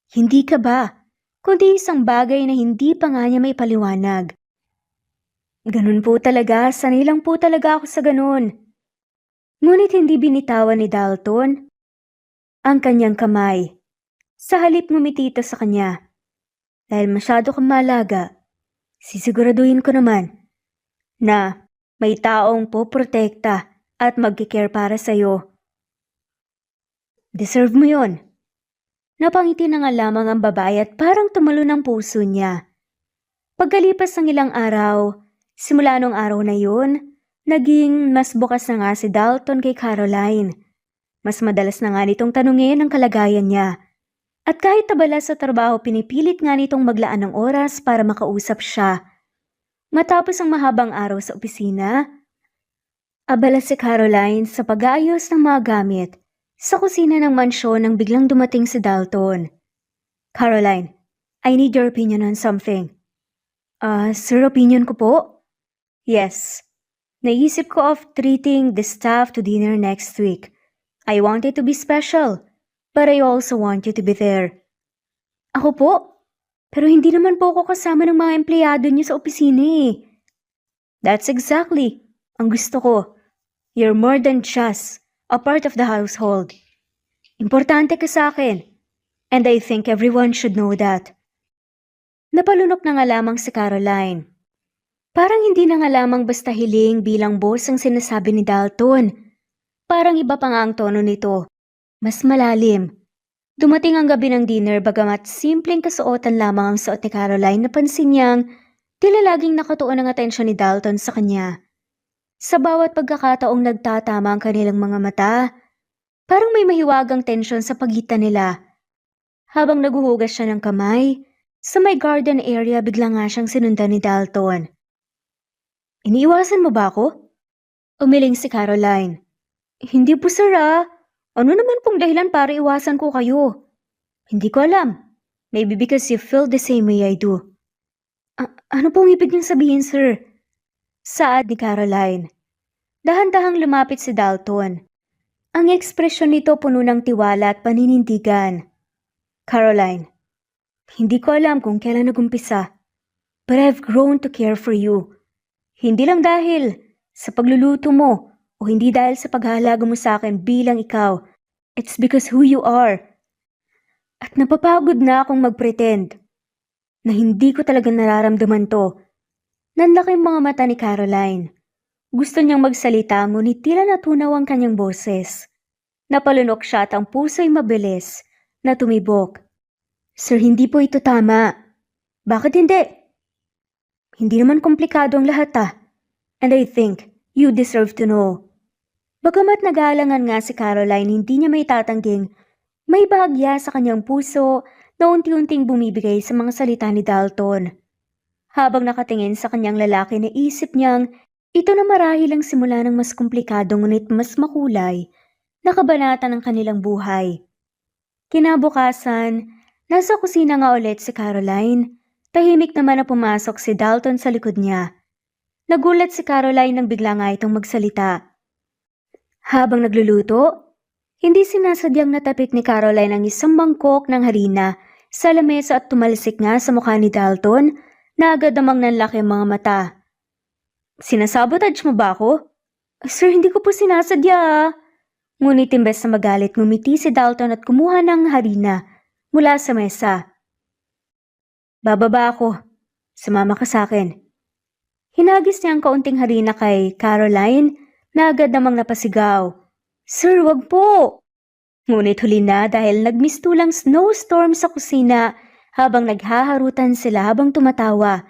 A: Hindi ka ba, kundi isang bagay na hindi pa nga niya may paliwanag. Ganun po talaga, sanay lang po talaga ako sa ganun. Ngunit hindi binitawan ni Dalton ang kanyang kamay. Sa halip ngumiti ito sa kanya. Dahil masyado kang malaga, sisiguraduhin ko naman na may taong poprotekta at magkikare para sa'yo. Deserve mo yon. Napangiti na nga lamang ang babae at parang tumalo ng puso niya. Pagkalipas ng ilang araw, simula nung araw na yun, naging mas bukas na nga si Dalton kay Caroline. Mas madalas na nga nitong tanungin ang kalagayan niya. At kahit tabala sa trabaho, pinipilit nga nitong maglaan ng oras para makausap siya. Matapos ang mahabang araw sa opisina, abala si Caroline sa pag-aayos ng mga gamit sa kusina ng mansyon nang biglang dumating si Dalton. Caroline, I need your opinion on something. Sir, opinion ko po? Yes. Naisip ko of treating the staff to dinner next week. I want it to be special, but I also want you to be there. Ako po? Pero hindi naman po ako kasama ng mga empleyado niyo sa opisina eh. That's exactly ang gusto ko. You're more than just a part of the household. Importante ka sa akin. And I think everyone should know that. Napalunok na nga lamang si Caroline. Parang hindi na nga lamang basta hiling bilang boss ang sinasabi ni Dalton. Parang iba pa nga ang tono nito. Mas malalim. Dumating ang gabi ng dinner bagamat simpleng kasuotan lamang ang suot ni Caroline, napansin niyang tila laging nakatuon ang atensyon ni Dalton sa kanya. Sa bawat pagkakataong nagtatama ang kanilang mga mata, parang may mahiwagang tensyon sa pagitan nila. Habang naguhugas siya ng kamay, sa may garden area bigla nga siyang sinundan ni Dalton. Iniiwasan mo ba ako? Umiling si Caroline. Hindi po sir ah. Ano naman pong dahilan para iwasan ko kayo? Hindi ko alam. Maybe because you feel the same way I do. Ano pong ibig niyong sabihin sir? Saad ni Caroline. Dahan-dahang lumapit si Dalton. Ang ekspresyon nito puno ng tiwala at paninindigan. Caroline, hindi ko alam kung kailan nagumpisa, but I've grown to care for you. Hindi lang dahil sa pagluluto mo o hindi dahil sa paghahalaga mo sa akin bilang ikaw. It's because who you are. At napapagod na akong mag-pretend na hindi ko talaga nararamdaman to. Nanlaki ang mga mata ni Caroline. Gusto niyang magsalita ngunit tila natunaw ang kanyang boses. Napalunok siya at ang puso'y mabilis na tumibok. Sir, hindi po ito tama. Bakit hindi? Hindi naman komplikado ang lahat ah. And I think you deserve to know. Bagamat nag-aalangan nga si Caroline, hindi niya may tatangging may bahagya sa kanyang puso na unti-unting bumibigay sa mga salita ni Dalton. Habang nakatingin sa kanyang lalaki, naisip niyang ito na marahil ang simula ng mas komplikado ngunit mas makulay na kabanata ng kanilang buhay. Kinabukasan, nasa kusina nga ulit si Caroline. Tahimik naman na pumasok si Dalton sa likod niya. Nagulat si Caroline nang bigla nga itong magsalita. Habang nagluluto, hindi sinasadyang natapik ni Caroline ang isang mangkok ng harina sa lamesa at tumalsik nga sa mukha ni Dalton na agad namang nanlaki ang mga mata. Sinasabotage mo ba ako? Sir, hindi ko po sinasadya ah. Ngunit imbes na magalit, ngumiti si Dalton at kumuha ng harina mula sa mesa. Bababa ako. Sumama ka sa akin. Hinagis niya ang kaunting harina kay Caroline na agad namang napasigaw. Sir, wag po! Ngunit huli na dahil nagmistulang snowstorm sa kusina habang naghaharutan sila habang tumatawa.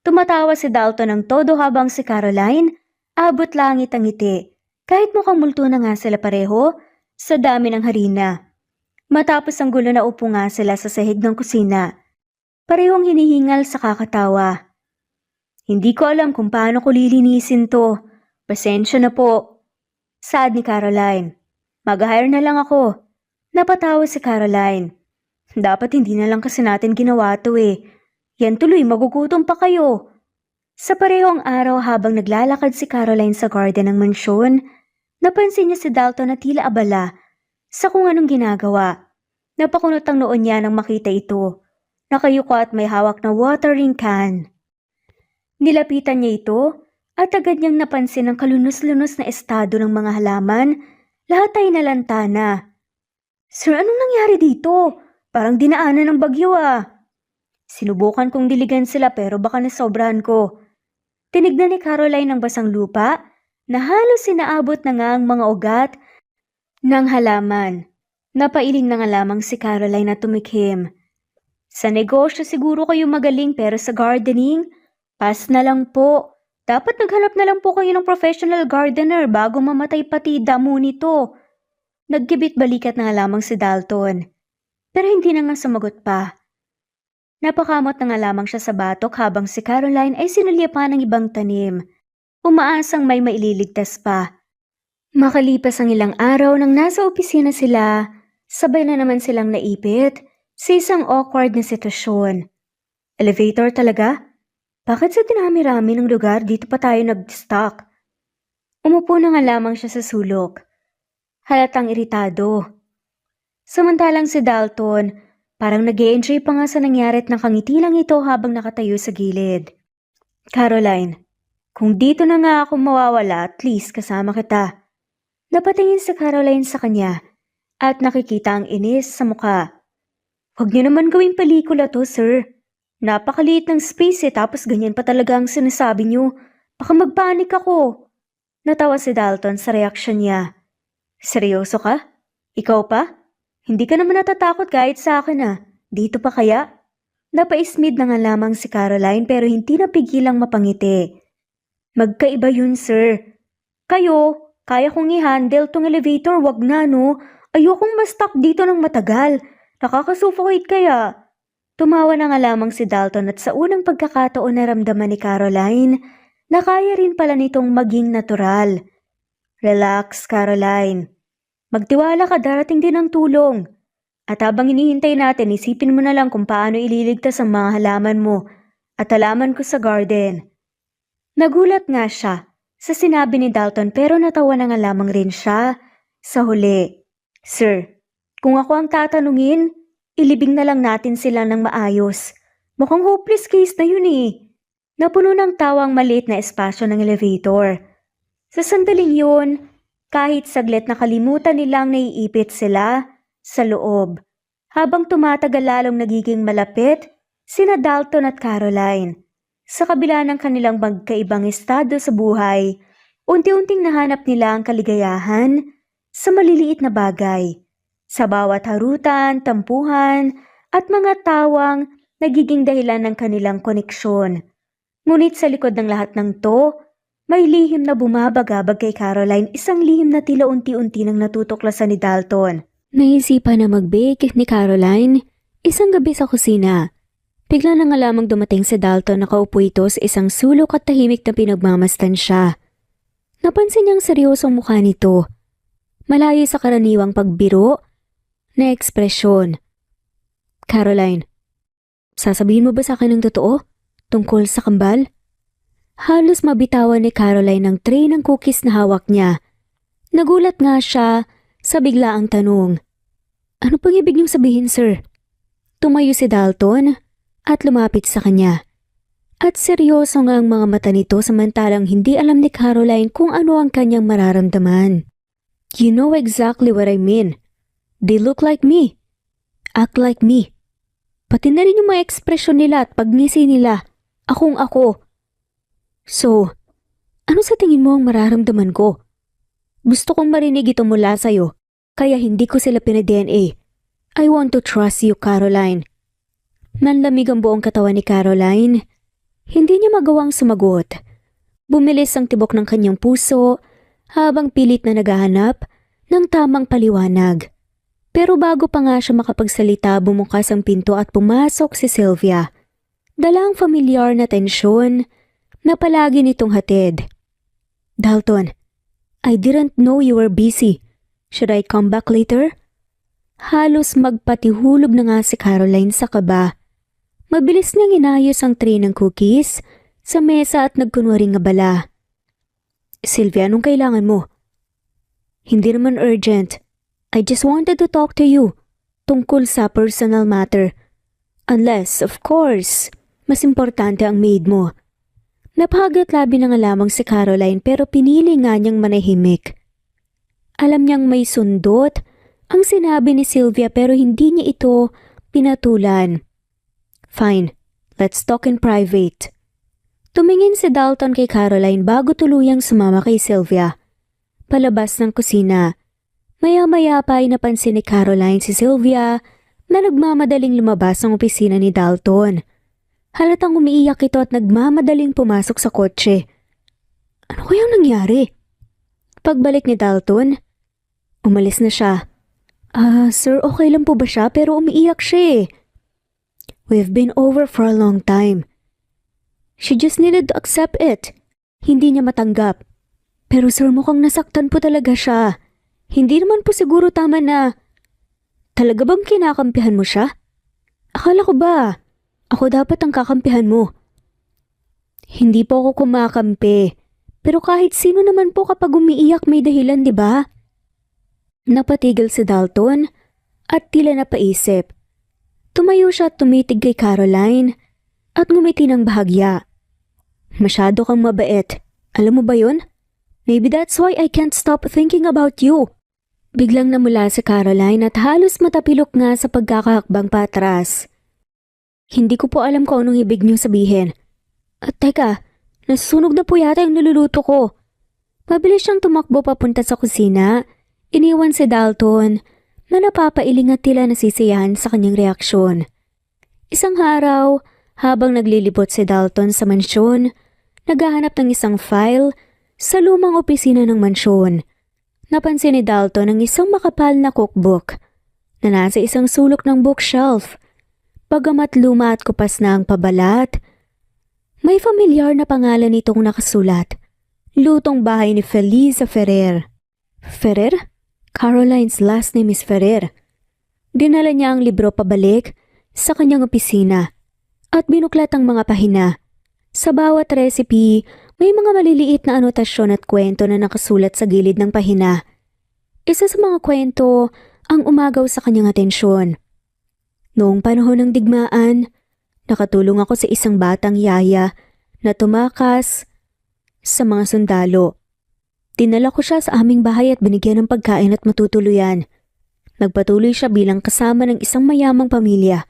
A: Tumatawa si Dalton ng todo habang si Caroline abot langit ang ngiti. Kahit mukhang multo na nga sila pareho sa dami ng harina. Matapos ang gulo na upo nga sila sa sahig ng kusina. Parehong hinihingal sa kakatawa. Hindi ko alam kung paano ko lilinisin to. Pasensya na po. Saad ni Caroline. Mag-hire na lang ako. Napatawa si Caroline. Dapat hindi na lang kasi natin ginawa to eh. Yan tuloy, magugutom pa kayo. Sa parehong araw habang naglalakad si Caroline sa garden ng mansyon, napansin niya si Dalton na tila abala sa kung anong ginagawa. Napakunot ang noon niya nang makita ito. Nakayuko at may hawak na watering can. Nilapitan niya ito at agad niyang napansin ang kalunos-lunos na estado ng mga halaman. Lahat ay nalantana. Sir, anong nangyari dito? Parang dinaanan ng bagyo ah. Sinubukan kong diligan sila pero baka nasobrahan ko. Tinignan ni Caroline ang basang lupa na halos sinaabot na nga ang mga ugat ng halaman. Napailing na nga lamang si Caroline na tumikhim. Sa negosyo siguro kayo magaling pero sa gardening, pass na lang po. Dapat naghanap na lang po kayo ng professional gardener bago mamatay pati damo nito. Nagkibit balikat na nga lamang si Dalton. Pero hindi na nga sumagot pa. Napakamot na nga lamang siya sa batok habang si Caroline ay sinulya pa ng ibang tanim. Umaasang may maililigtas pa. Makalipas ang ilang araw nang nasa opisina sila, sabay na naman silang naipit sa isang awkward na sitwasyon. Elevator talaga? Bakit sa dinami-rami ng lugar dito pa tayo nag-stock? Umupo na nga lamang siya sa sulok. Halatang iritado. Samantalang si Dalton, parang nag-e-enjoy pa nga sa nangyari at nakangiti lang ito habang nakatayo sa gilid. Caroline, kung dito na nga ako mawawala, at least kasama kita. Napatingin si Caroline sa kanya at nakikita ang inis sa mukha. Huwag niyo naman gawing pelikula to, sir. Napakaliit ng space tapos ganyan pa talaga ang sinasabi niyo. Baka magpanik ako. Natawa si Dalton sa reaksyon niya. Seryoso ka? Ikaw pa? Hindi ka naman natatakot kahit sa akin ah. Dito pa kaya? Napaismid na nga lamang si Caroline pero hindi napigilang mapangiti. Magkaiba yun, sir. Kayo, kaya kong i-handle tong elevator, wag na no. Ayokong ma-stuck dito ng matagal. Nakakasuffocate kaya. Tumawa na nga lamang si Dalton at sa unang pagkakataon naramdaman ni Caroline na kaya rin pala nitong maging natural. Relax, Caroline. Magtiwala ka, darating din ang tulong. At habang hinihintay natin, isipin mo na lang kung paano ililigtas ang mga halaman mo at halaman ko sa garden. Nagulat nga siya sa sinabi ni Dalton pero natawa na nga lamang rin siya sa huli. Sir, kung ako ang tatanungin, ilibing na lang natin sila ng maayos. Mukhang hopeless case na yun eh. Napuno ng tawang maliit na espasyo ng elevator. Sa sandaling yun, kahit saglit nakalimutan nilang naiipit sila sa loob. Habang tumatagal lalong nagiging malapit, sina Dalton at Caroline. Sa kabila ng kanilang magkaibang estado sa buhay, unti-unting nahanap nila ang kaligayahan sa maliliit na bagay. Sa bawat harutan, tampuhan, at mga tawang nagiging dahilan ng kanilang koneksyon. Ngunit sa likod ng lahat ng to, may lihim na bumabagabag kay Caroline, isang lihim na tila unti-unti nang natutuklasan ni Dalton. Naisipan na mag-bake ni Caroline isang gabi sa kusina. Bigla na nga lamang dumating si Dalton, nakaupo ito sa isang sulok at tahimik na pinagmamasdan siya. Napansin niyang seryosong mukha nito. Malayo sa karaniwang pagbiro na ekspresyon. Caroline, sasabihin mo ba sa akin ng totoo tungkol sa kambal? Halos mabitawan ni Caroline ang tray ng cookies na hawak niya. Nagulat nga siya sa biglaang tanong. Ano pang ibig niyong sabihin, sir? Tumayo si Dalton at lumapit sa kanya. At seryoso nga ang mga mata nito samantalang hindi alam ni Caroline kung ano ang kanyang mararamdaman. You know exactly what I mean. They look like me. Act like me. Pati na rin yung mga ekspresyon nila at pagngisi nila. Akong ako. So, ano sa tingin mo ang mararamdaman ko? Gusto kong marinig ito mula sa'yo, kaya hindi ko sila pina-DNA. I want to trust you, Caroline. Nanlamig ang buong katawan ni Caroline. Hindi niya magawang sumagot. Bumilis ang tibok ng kanyang puso habang pilit na naghahanap ng tamang paliwanag. Pero bago pa nga siya makapagsalita, bumukas ang pinto at pumasok si Sylvia. Dala ang familiar na tensyon na palagi nitong hatid. Dalton, I didn't know you were busy. Should I come back later? Halos magpatihulog na nga si Caroline sa kaba. Mabilis niyang inayos ang tray ng cookies sa mesa at nagkunwaring abala. Sylvia, anong kailangan mo? Hindi naman urgent. I just wanted to talk to you tungkol sa personal matter. Unless, of course, mas importante ang maid mo. Napahagat labi na nga lamang si Caroline pero pinili nga niyang manahimik. Alam niyang may sundot ang sinabi ni Sylvia pero hindi niya ito pinatulan. Fine, let's talk in private. Tumingin si Dalton kay Caroline bago tuluyang sumama kay Sylvia. Palabas ng kusina. Maya-maya pa ay napansin ni Caroline si Sylvia na nagmamadaling lumabas ng opisina ni Dalton. Halatang umiiyak ito at nagmamadaling pumasok sa kotse. Ano kayang nangyari? Pagbalik ni Dalton, umalis na siya. Sir, okay lang po ba siya? Pero umiiyak siya eh. We've been over for a long time. She just needed to accept it. Hindi niya matanggap. Pero sir, mukhang nasaktan po talaga siya. Hindi naman po siguro tama na... Talaga bang kinakampihan mo siya? Akala ko ba? Ako dapat ang kakampihan mo. Hindi po ako kumakampi. Pero kahit sino naman po kapag umiiyak may dahilan, di ba? Napatigil si Dalton at tila napaisip. Tumayo siya at tumitig kay Caroline at ngumiti ng bahagya. Masyado kang mabait. Alam mo ba yun? Maybe that's why I can't stop thinking about you. Biglang namula si Caroline at halos matapilok nga sa pagkakahakbang patras. Hindi ko po alam kung anong ibig niyong sabihin. At teka, nasusunog na po yata yung niluluto ko. Mabilis siyang tumakbo papunta sa kusina. Iniwan si Dalton na napapailing at tila nasisiyahan sa kanyang reaksyon. Isang araw, habang naglilibot si Dalton sa mansyon, naghahanap ng isang file sa lumang opisina ng mansyon. Napansin ni Dalton ang isang makapal na cookbook na nasa isang sulok ng bookshelf. Bagamat luma at kupas na ang pabalat, may familiar na pangalan nitong nakasulat. Lutong bahay ni Feliza Ferrer. Ferrer? Caroline's last name is Ferrer. Dinala niya ang libro pabalik sa kanyang opisina at binuklat ang mga pahina. Sa bawat recipe, may mga maliliit na anotasyon at kwento na nakasulat sa gilid ng pahina. Isa sa mga kwento ang umagaw sa kanyang atensyon. Noong panahon ng digmaan, nakatulong ako sa isang batang yaya na tumakas sa mga sundalo. Dinala ko siya sa aming bahay at binigyan ng pagkain at matutuluyan. Nagpatuloy siya bilang kasama ng isang mayamang pamilya.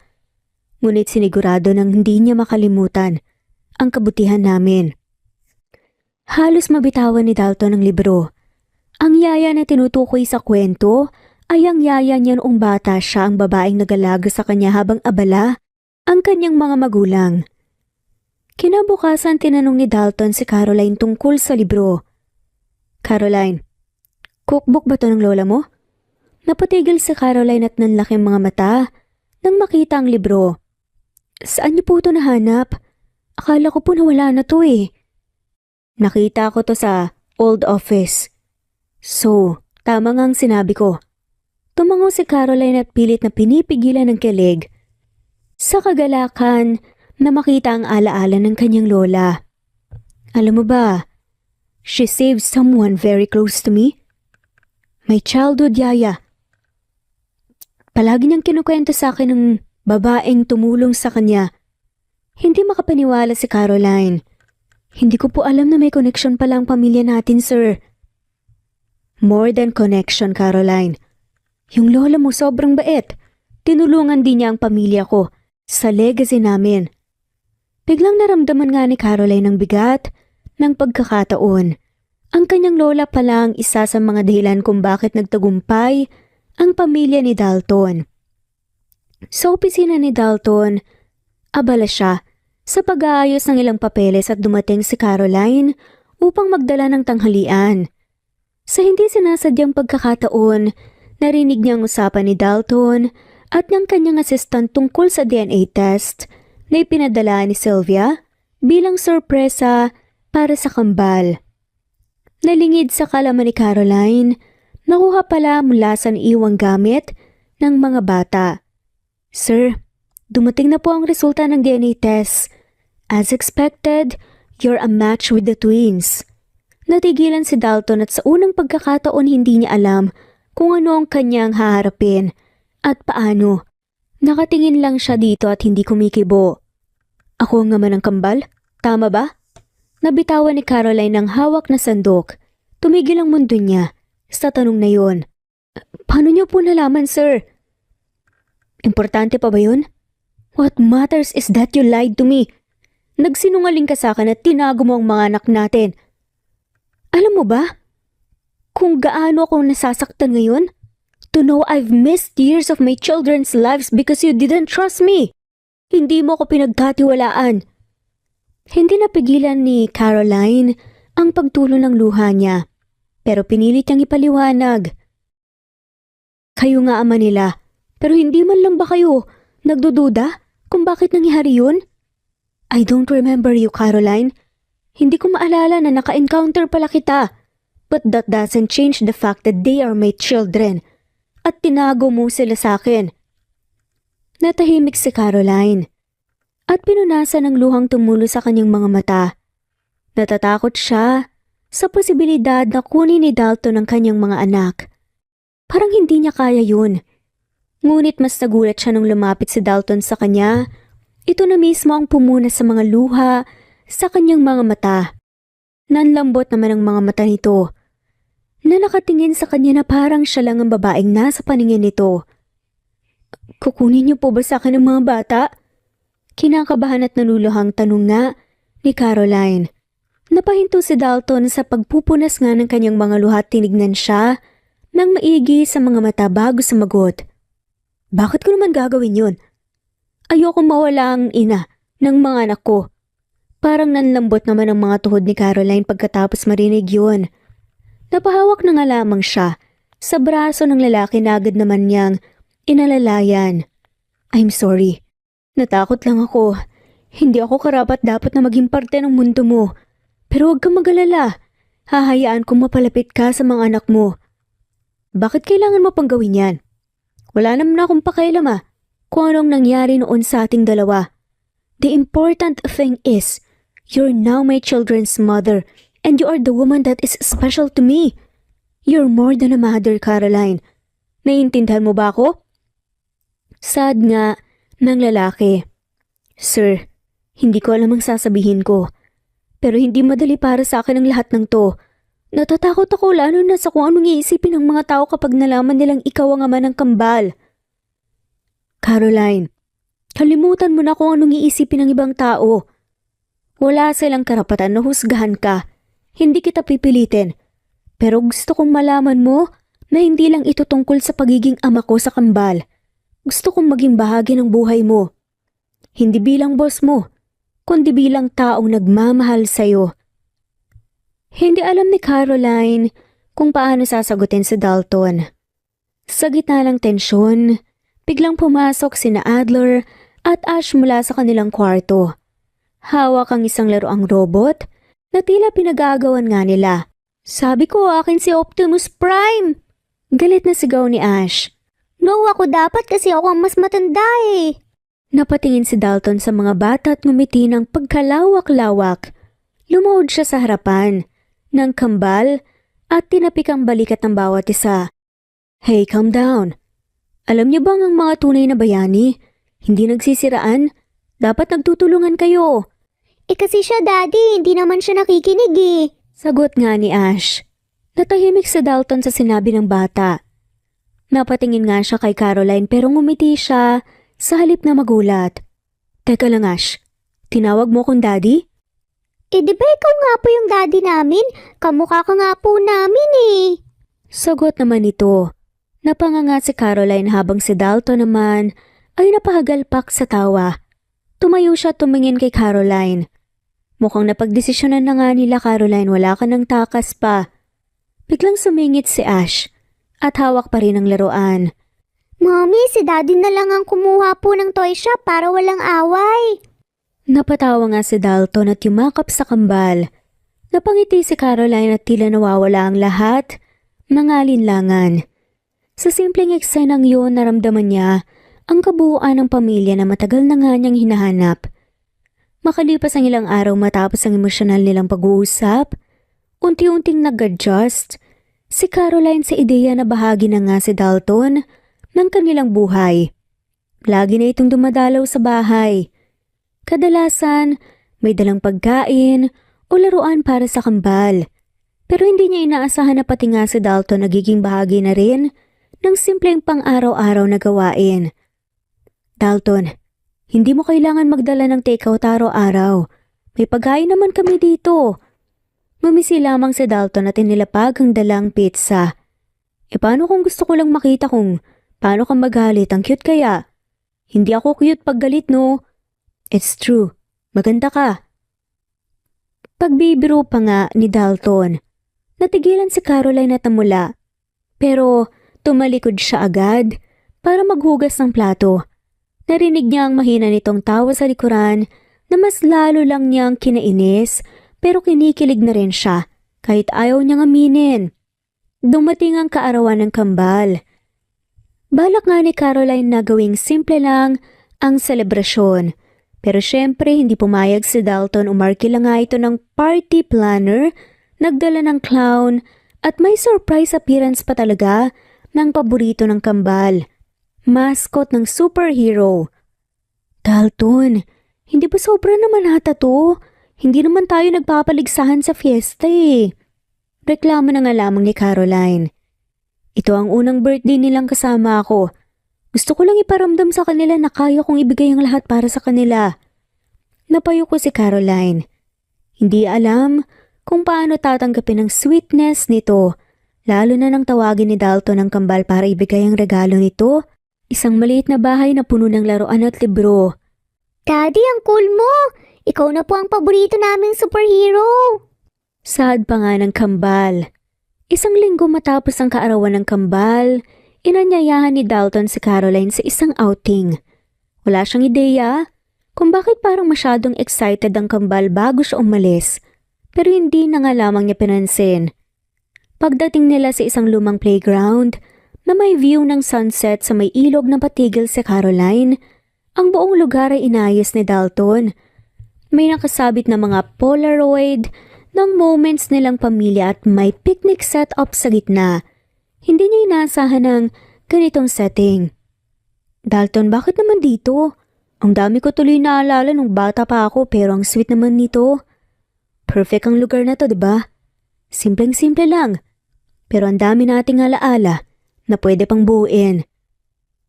A: Ngunit sinigurado nang hindi niya makalimutan ang kabutihan namin. Halos mabitawan ni Dalton ang libro. Ang yaya na tinutukoy sa kwento ay ang yaya niya noong bata siya ang babaeng nag-alaga sa kanya habang abala ang kanyang mga magulang. Kinabukasan tinanong ni Dalton si Caroline tungkol sa libro. Caroline, cookbook ba to ng lola mo? Napatigil si Caroline at nanlaki ang mga mata nang makita ang libro. Saan niyo po ito nahanap? Akala ko po nawala na to eh. Nakita ko to sa old office. So, tama nga ang sinabi ko. Tumango si Caroline at pilit na pinipigilan ng kilig. Sa kagalakan na makita ang alaala ng kanyang lola. Alam mo ba, she saved someone very close to me. My childhood yaya. Palagi niyang kinukwento sa akin ng babaeng tumulong sa kanya. Hindi makapaniwala si Caroline. Hindi ko po alam na may connection pala ang pamilya natin, sir. More than connection, Caroline. Yung lola mo sobrang bait. Tinulungan din niya ang pamilya ko sa legacy namin. Biglang naramdaman nga ni Caroline ang bigat ng pagkakataon. Ang kanyang lola pala ang isa sa mga dahilan kung bakit nagtagumpay ang pamilya ni Dalton. Sa opisina ni Dalton, abala siya sa pag-aayos ng ilang papeles at dumating si Caroline upang magdala ng tanghalian. Sa hindi sinasadyang pagkakataon, narinig niya ang usapan ni Dalton at ng kanyang assistant tungkol sa DNA test na ipinadala ni Sylvia bilang sorpresa para sa kambal. Nalingid sa kalaman ni Caroline, nakuha pala mula sa naiwang gamit ng mga bata. Sir, dumating na po ang resulta ng DNA test. As expected, You're a match with the twins. Natigilan si Dalton at sa unang pagkakataon hindi niya alam kung ano ang kanyang haharapin at paano. Nakatingin lang siya dito at hindi kumikibo. Ako nga man ang kambal? Tama ba? Nabitawan ni Caroline ang hawak na sandok. Tumigil ang mundo niya sa tanong na yon. Paano niyo po nalaman, sir? Importante pa ba yun? What matters is that you lied to me. Nagsinungaling ka sa akin at tinago mo ang mga anak natin. Alam mo ba kung gaano ako nasasaktan ngayon? To know I've missed years of my children's lives because you didn't trust me. Hindi mo ako pinagkatiwalaan. Hindi napigilan ni Caroline ang pagtulo ng luha niya, pero pinilit niyang ipaliwanag. Kayo nga ama nila, pero hindi man lang ba kayo nagdududa kung bakit nangyari yun? I don't remember you, Caroline. Hindi ko maalala na naka-encounter pala kita. But that doesn't change the fact that they are my children. At tinago mo sila sa akin. Natahimik si Caroline. At pinunasan ng luhang tumulo sa kanyang mga mata. Natatakot siya sa posibilidad na kunin ni Dalton ang kanyang mga anak. Parang hindi niya kaya yun. Ngunit mas nagulat siya nung lumapit si Dalton sa kanya. Ito na mismo ang pumuna sa mga luha sa kanyang mga mata. Nanlambot naman ang mga mata nito na nakatingin sa kanya na parang siya lang ang babaeng nasa paningin nito. Kukunin niyo po ba sa akin ang mga bata? Kinakabahan at naluluhang tanong nga ni Caroline. Napahinto si Dalton sa pagpupunas nga ng kanyang mga luha at tinignan siya ng maigi sa mga mata bago sumagot. Bakit ko naman gagawin yun? Ayoko mawala ang ina ng mga anak ko. Parang nanlambot naman ang mga tuhod ni Caroline pagkatapos marinig yun. Napahawak na nga lamang siya sa braso ng lalaki na agad naman niyang inalalayan. I'm sorry. Natakot lang ako. Hindi ako karapat-dapat na maging parte ng mundo mo. Pero huwag kang mag-alala. Hahayaan kong mapalapit ka sa mga anak mo. Bakit kailangan mo pang gawin yan? Wala naman akong pakialam kung anong nangyari noon sa ating dalawa. The important thing is, you're now my children's mother and you are the woman that is special to me. You're more than a mother, Caroline. Naiintindihan mo ba ako? Sad nga ng lalaki. Sir, hindi ko alam ang sasabihin ko. Pero hindi madali para sa akin ang lahat ng to. Natatakot ako lalo na sa kung anong iisipin ng mga tao kapag nalaman nilang ikaw ang ama ng kambal. Caroline, kalimutan mo na kung anong iisipin ng ibang tao. Wala silang karapatan na husgahan ka. Hindi kita pipilitin. Pero gusto kong malaman mo na hindi lang ito tungkol sa pagiging ama ko sa kambal. Gusto kong maging bahagi ng buhay mo. Hindi bilang boss mo, kundi bilang taong nagmamahal sa'yo. Hindi alam ni Caroline kung paano sasagutin si Dalton. Sa gitna ng tensyon, biglang pumasok sina Adler at Ash mula sa kanilang kwarto. Hawak ang isang laruang robot na tila pinag-aagawan nga nila. Sabi ko akin si Optimus Prime! Galit na sigaw ni Ash.
B: No, ako dapat kasi ako ang mas matanda eh.
A: Napatingin si Dalton sa mga bata at ngumiti ng pagkalawak-lawak. Lumuhod siya sa harapan ng kambal at tinapik ang balikat ng bawat isa. Hey, calm down. Alam niyo bang ang mga tunay na bayani, hindi nagsisiraan? Dapat nagtutulungan kayo.
B: Kasi siya, Daddy, hindi naman siya nakikinig eh.
A: Sagot nga ni Ash. Natahimik si Dalton sa sinabi ng bata. Napatingin nga siya kay Caroline pero ngumiti siya sa halip na magulat. Teka lang Ash, tinawag mo kong daddy?
B: Di ba ikaw nga po yung daddy namin? Kamukha ka nga po namin eh.
A: Sagot naman ito. Napanganga si Caroline habang si Dalton naman ay napahagalpak sa tawa. Tumayo siya tumingin kay Caroline. Mukhang napagdesisyonan na nga nila Caroline, wala ka ng takas pa. Biglang sumingit si Ash at hawak pa rin ang laruan.
B: Mommy, si Daddy na lang ang kumuha po ng toy shop para walang away.
A: Napatawa nga si Dalton at yumakap sa kambal. Napangiti si Caroline at tila nawawala ang lahat ng alinlangan. Sa simpleng eksenang yun, naramdaman niya ang kabuuan ng pamilya na matagal na nga niyang hinahanap. Makalipas ang ilang araw matapos ang emosyonal nilang pag-uusap, unti-unting nag-adjust si Caroline sa ideya na bahagi na nga si Dalton ng kanilang buhay. Lagi na itong dumadalaw sa bahay. Kadalasan, may dalang pagkain o laruan para sa kambal. Pero hindi niya inaasahan na pati nga si Dalton nagiging bahagi na rin ng simpleng pang-araw-araw na gawain. Dalton, hindi mo kailangan magdala ng takeout araw-araw. May pagkain naman kami dito. Ngumisi lamang si Dalton at inilapag ang dalang pizza. E paano kung gusto ko lang makita kung paano ka magalit? Ang cute kaya? Hindi ako cute pag galit, no? It's true. Maganda ka. Pagbibiro pa nga ni Dalton, natigilan si Caroline at namula. Pero tumalikod siya agad para maghugas ng plato. Narinig niya ang mahina nitong tawa sa likuran na mas lalo lang niyang kinainis pero kinikilig na rin siya kahit ayaw niyang aminin. Dumating ang kaarawan ng kambal. Balak nga ni Caroline na gawing simple lang ang selebrasyon. Pero syempre hindi pumayag si Dalton, umarkila nga ito ng party planner, nagdala ng clown at may surprise appearance pa talaga ng paborito ng kambal. Mascot ng superhero. Dalton, hindi ba sobra naman hata to? Hindi naman tayo nagpapaligsahan sa fiesta eh. Reklamo na nga lamang ni Caroline. Ito ang unang birthday nilang kasama ako. Gusto ko lang iparamdam sa kanila na kaya kong ibigay ang lahat para sa kanila. Napayo ko si Caroline. Hindi alam kung paano tatanggapin ang sweetness nito, lalo na nang tawagin ni Dalton ang kambal para ibigay ang regalo nito. Isang maliit na bahay na puno ng laruan at libro.
B: Daddy, ang cool mo! Ikaw na po ang paborito naming superhero!
A: Saad pa nga ng kambal. Isang linggo matapos ang kaarawan ng kambal, inanyayahan ni Dalton si Caroline sa isang outing. Wala siyang ideya kung bakit parang masyadong excited ang kambal bago siya umalis, pero hindi na nga lamang niya pinansin. Pagdating nila sa isang lumang playground na may view ng sunset sa may ilog na patigil si Caroline, ang buong lugar ay inayos ni Dalton. May nakasabit na mga Polaroid ng moments nilang pamilya at may picnic setup sa gitna. Hindi niya inaasahan ng ganitong setting. Dalton, bakit naman dito? Ang dami ko tuloy naalala nung bata pa ako pero ang sweet naman nito. Perfect ang lugar na to, diba? Simpleng-simple lang. Pero ang dami nating alaala na pwede pang buuin.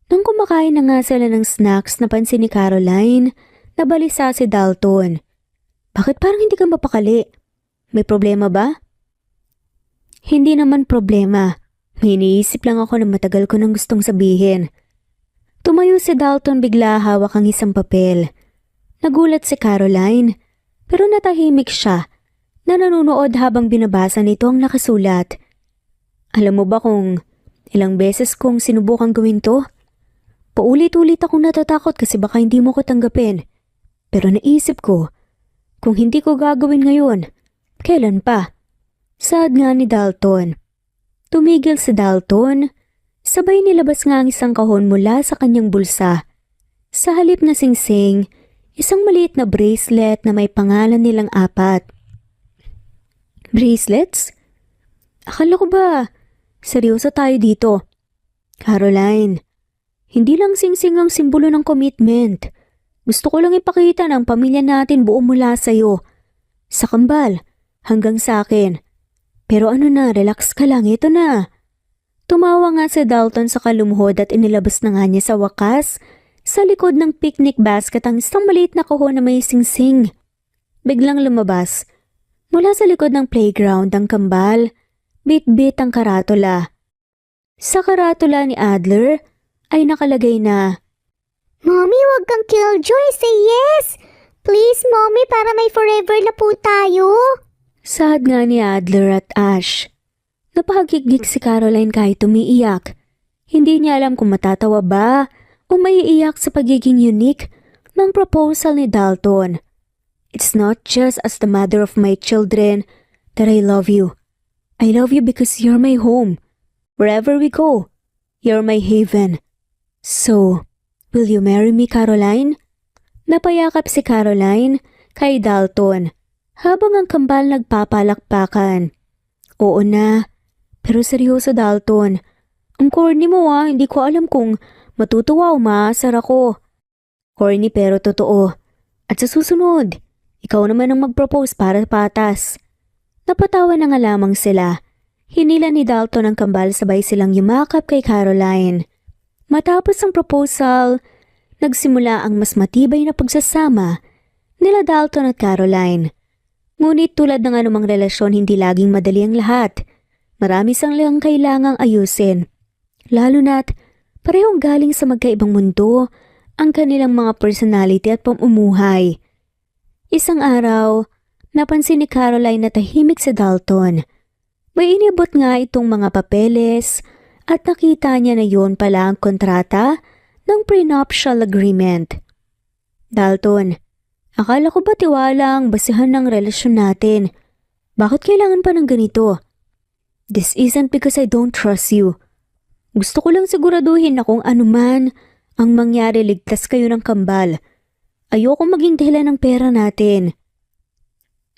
A: Nung kumakain na nga sila ng snacks, napansin ni Caroline na balisa si Dalton. Bakit parang hindi ka mapakali? May problema ba? Hindi naman problema. May iniisip lang ako na matagal ko nang gustong sabihin. Tumayo si Dalton, bigla hawak ang isang papel. Nagulat si Caroline, pero natahimik siya na nanonood habang binabasa nito ang nakasulat. Alam mo ba kung ilang beses kong sinubukang gawin to? Paulit-ulit akong natatakot kasi baka hindi mo ko tanggapin. Pero naisip ko, kung hindi ko gagawin ngayon, kailan pa? Saad nga ni Dalton. Tumigil si Dalton, sabay nilabas nga ang isang kahon mula sa kanyang bulsa. Sa halip na singsing, isang maliit na bracelet na may pangalan nilang 4. Bracelets? Akala ko ba seryoso tayo dito? Caroline, hindi lang singsing ang simbolo ng commitment. Gusto ko lang ipakita ng pamilya natin buo mula sa'yo. Sa kambal, hanggang sa akin. Pero ano na, relax ka lang, ito na. Tumawa nga si Dalton sa kalumuhod at inilabas na nga niya sa wakas sa likod ng picnic basket ang isang maliit na kahon na may singsing. Biglang lumabas. Mula sa likod ng playground ang kambal, bit-bit ang karatula. Sa karatula ni Adler ay nakalagay na,
B: Mommy, wag kang killjoy. Say yes! Please, Mommy, para may forever na po tayo.
A: Saad nga ni Adler at Ash. Napahagigik si Caroline kahit umiiyak. Hindi niya alam kung matatawa ba o maiiyak sa pagiging unique ng proposal ni Dalton. It's not just as the mother of my children that I love you. I love you because you're my home. Wherever we go, you're my haven. So, will you marry me, Caroline? Napayakap si Caroline kay Dalton habang ang kambal nagpapalakpakan. Oo na, pero seryoso Dalton. Ang corny mo hindi ko alam kung matutuwa o maasar ako. Corny pero totoo. At sa susunod, ikaw naman ang mag-propose para patas. Napatawa na nga lamang sila. Hinila ni Dalton ang kambal sabay silang yumakap kay Caroline. Matapos ang proposal, nagsimula ang mas matibay na pagsasama nila Dalton at Caroline. Ngunit tulad ng anumang relasyon, hindi laging madali ang lahat. Marami sang lang kailangang ayusin. Lalo na't parehong galing sa magkaibang mundo ang kanilang mga personality at pamumuhay. Isang araw, napansin ni Caroline na tahimik si Dalton. May inibot nga itong mga papeles at nakita niya na yon pala ang kontrata ng prenuptial agreement. Dalton, akala ko ba tiwala ang basihan ng relasyon natin? Bakit kailangan pa ng ganito? This isn't because I don't trust you. Gusto ko lang siguraduhin na kung ano man ang mangyari, ligtas kayo ng kambal. Ayoko maging dahilan ng pera natin.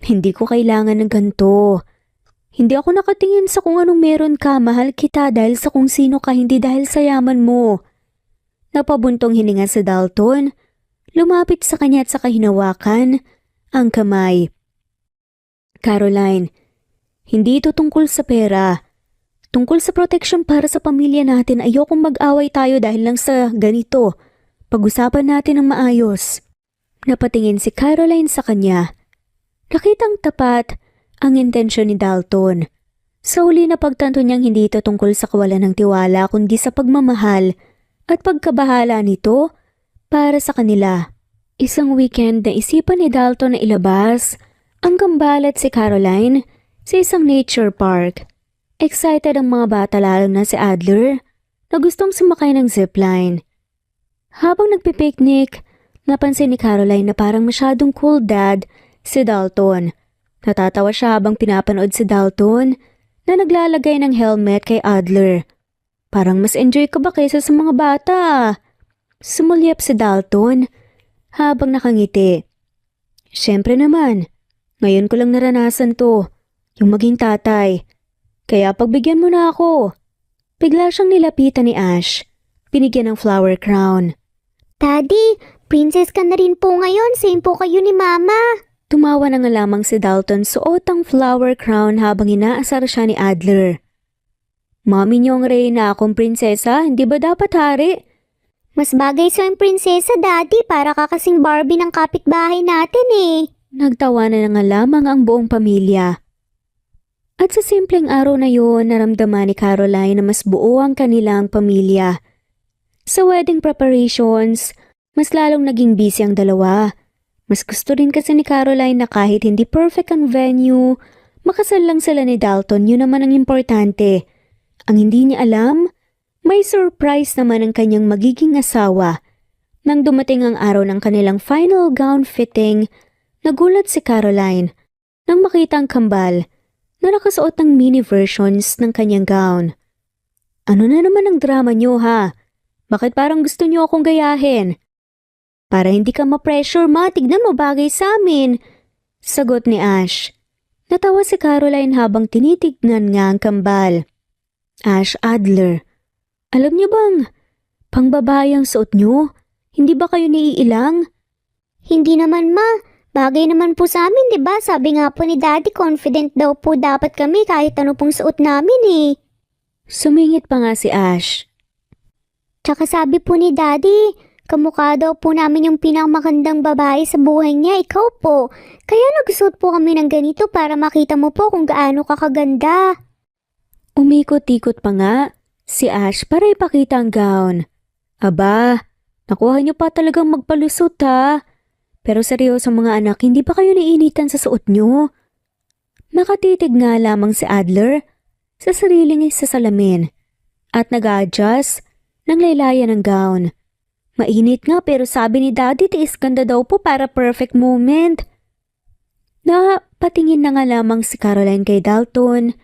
A: Hindi ko kailangan ng ganito. Hindi ako nakatingin sa kung anong meron ka, mahal kita dahil sa kung sino ka, hindi dahil sa yaman mo. Napabuntong hininga si Dalton, lumapit sa kanya at saka hinawakan ang kamay. Caroline, hindi ito tungkol sa pera. Tungkol sa protection para sa pamilya natin. Ayokong mag-away tayo dahil lang sa ganito. Pag-usapan natin ng maayos. Napatingin si Caroline sa kanya. Nakitang tapat ang intensyon ni Dalton. Sa huli na pagtanto niyang hindi ito tungkol sa kawalan ng tiwala kundi sa pagmamahal at pagkabahala nito para sa kanila. Isang weekend na isipan ni Dalton na ilabas ang kambal at si Caroline sa isang nature park. Excited ang mga bata lalo na si Adler na gustong sumakay ng zipline. Habang nagpipiknik, napansin ni Caroline na parang masyadong cool dad si Dalton. Natatawa siya habang pinapanood si Dalton na naglalagay ng helmet kay Adler. Parang mas enjoy ka ba kaysa sa mga bata? Sumulyap si Dalton habang nakangiti. Siyempre naman, ngayon ko lang naranasan to, yung maging tatay. Kaya pagbigyan mo na ako. Bigla siyang nilapitan ni Ash. Binigyan ng flower crown.
B: Daddy, princess ka na rin po ngayon. Same po kayo ni Mama.
A: Tumawa na nga lamang si Dalton suot ang flower crown habang inaasar siya ni Adler. Mami niyong reyna akong prinsesa, hindi ba dapat hari?
B: Mas bagay sa yung prinsesa, Daddy, para ka kasing Barbie ng kapitbahay natin eh.
A: Nagtawanan na nga lamang ang buong pamilya. At sa simpleng araw na yun, naramdaman ni Caroline na mas buo ang kanilang pamilya. Sa wedding preparations, mas lalong naging busy ang dalawa. Mas gusto rin kasi ni Caroline na kahit hindi perfect ang venue, makasal lang sila ni Dalton, yun naman ang importante. Ang hindi niya alam, may surprise naman ang kanyang magiging asawa. Nang dumating ang araw ng kanilang final gown fitting, nagulat si Caroline nang makita ang kambal na nakasuot ng mini versions ng kanyang gown. Ano na naman ang drama niyo ha? Bakit parang gusto niyo akong gayahin? Para hindi ka ma-pressure ma, tignan mo bagay sa amin. Sagot ni Ash. Natawa si Caroline habang tinitignan nga ang kambal. Ash Adler, alam niyo bang pangbabae ang suot niyo? Hindi ba kayo niiilang?
B: Hindi naman ma. Bagay naman po sa amin, 'di ba? Sabi nga po ni Daddy, confident daw po dapat kami kahit ano pong suot namin eh.
A: Sumingit pa nga si Ash.
B: Tsaka sabi po ni Daddy, kamukha daw po namin yung pinakamagandang babae sa buhay niya, ikaw po. Kaya nagsuot po kami ng ganito para makita mo po kung gaano ka kaganda.
A: Umikot-ikot pa nga si Ash para ipakita ang gown. Aba, nakuha niyo pa talagang magpalusot ha. Pero seryoso mga anak, hindi ba kayo naiinitan sa suot niyo? Nakatitig nga lamang si Adler sa sariling sa salamin at nag-a-adjust ng laylayan ng gown. Mainit nga pero sabi ni Daddy tiis ganda daw po para perfect moment. Patingin na nga lamang si Caroline kay Dalton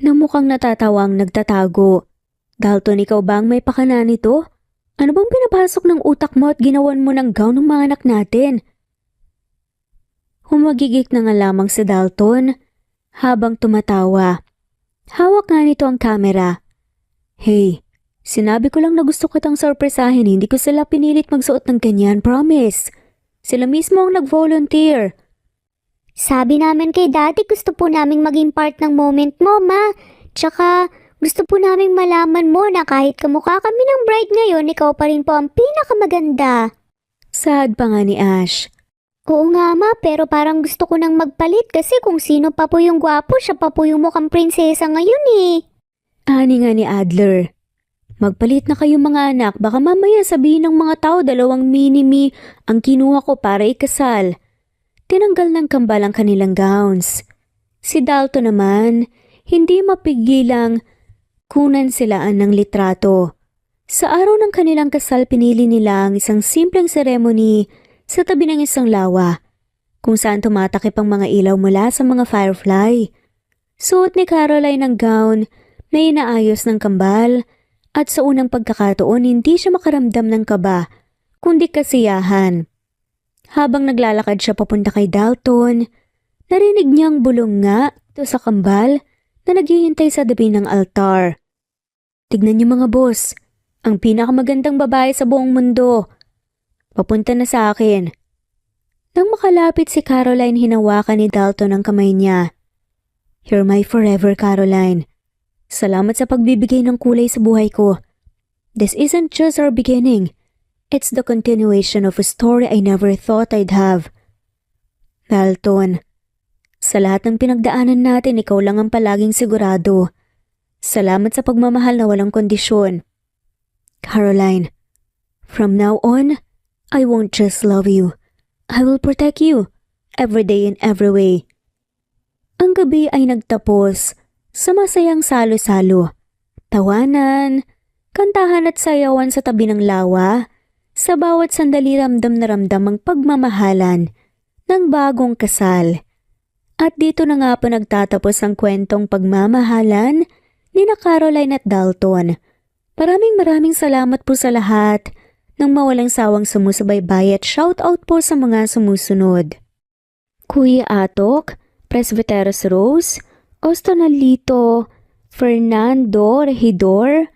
A: na mukhang natatawang nagtatago. Dalton, ikaw ba ang may pakana nito? Ano bang pinapasok ng utak mo at ginawan mo ng gown ng mga anak natin? Humagigik na nga lamang si Dalton habang tumatawa. Hawak nga nito ang kamera. Hey, sinabi ko lang na gusto kitang sorpresahin, hindi ko sila pinilit magsuot ng ganyan, promise. Sila mismo ang nag-volunteer.
B: Sabi namin kay Daddy gusto po naming maging part ng moment mo, Ma. Tsaka gusto po naming malaman mo na kahit kamukha kami ng bride ngayon, ikaw pa rin po ang pinakamaganda.
A: Sad pa nga ni Ash.
B: Oo nga, Ma, pero parang gusto ko nang magpalit kasi kung sino pa po yung gwapo, siya pa po yung mukhang prinsesa ngayon eh.
A: Ani nga ni Adler. Magpalit na kayo mga anak, baka mamaya sabihin ng mga tao 2 mini-me ang kinuha ko para ikasal. Tinanggal ng kambal ang kanilang gowns. Si Dalton naman, hindi mapigilang kunan silaan ng litrato. Sa araw ng kanilang kasal, pinili nila ang isang simpleng seremony sa tabi ng isang lawa, kung saan tumatakip ang mga ilaw mula sa mga firefly. Suot ni Caroline ang gown na inaayos ng kambal at sa unang pagkakataon hindi siya makaramdam ng kaba, kundi kasiyahan. Habang naglalakad siya papunta kay Dalton, narinig niyang bulong nga ito sa kambal na naghihintay sa tabi ng altar. Tignan niyo mga boss, ang pinakamagandang babae sa buong mundo. Papunta na sa akin. Nang makalapit si Caroline, hinawakan ni Dalton ang kamay niya. You're my forever, Caroline. Salamat sa pagbibigay ng kulay sa buhay ko. This isn't just our beginning. It's the continuation of a story I never thought I'd have. Dalton, sa lahat ng pinagdaanan natin, ikaw lang ang palaging sigurado. Salamat sa pagmamahal na walang kondisyon. Caroline, from now on, I won't just love you. I will protect you, every day in every way. Ang gabi ay nagtapos sa masayang salo-salo. Tawanan, kantahan at sayawan sa tabi ng lawa. Sa bawat sandali ramdam na ramdam ang pagmamahalan ng bagong kasal. At dito na nga po nagtatapos ang kwentong pagmamahalan ni na Caroline at Dalton. Maraming salamat po sa lahat ng mawalang sawang sumusubaybay at shoutout po sa mga sumusunod. Kuya Atok, Presbyteros Rose, Ostonalito, Fernando Regidor,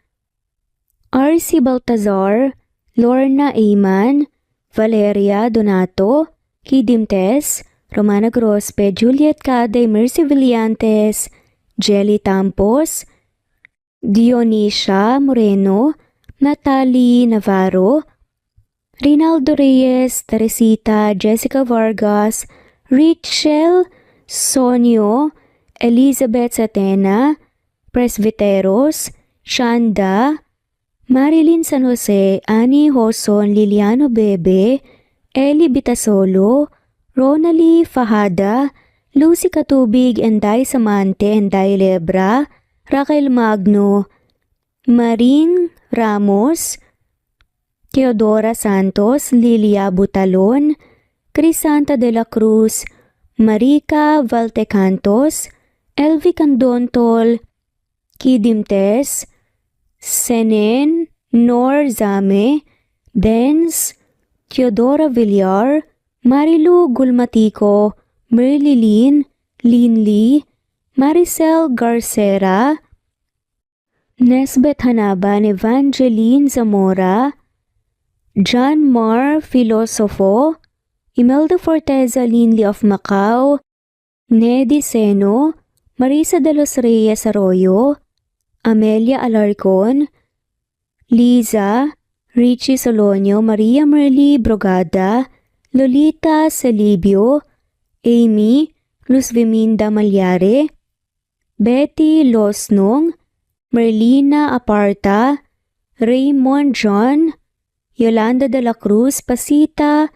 A: RC Baltazar, Lorna Ayman, Valeria Donato, Kidim Tess, Romana Grospe, Juliet Cade, Mercy Villantes, Jelly Tampos, Dionisia Moreno, Natalie Navarro, Rinaldo Reyes, Teresita, Jessica Vargas, Rachel Sonio, Elizabeth Satena, Presbyteros, Shanda, Marilyn San Jose, Annie Hoson, Liliano Bebe, Eli Bitasolo, Ronalie Fajada, Lucy Katubig, Enday Samante, Enday Lebra, Raquel Magno, Maring Ramos, Teodora Santos, Lilia Butalon, Crisanta de la Cruz, Marica Valtecantos, Elvi Candontol, Kidim Tess, Senen, Nor Zame, Dens, Teodora Villar, Marilu Gulmatico, Merlilin, Linli, Maricel Garcera, Nesbet Hanaban, Evangeline Zamora, John Mar Filosofo, Imelda Forteza Linli of Macau, Nedy Seno, Marisa de los Reyes Arroyo, Amelia Alarcon, Liza, Richie Solonio, Maria Merly Brogada, Lolita Salibio, Amy, Luz Viminda Malyare, Betty Losnong, Merlina Aparta, Raymond John, Yolanda de la Cruz, Pasita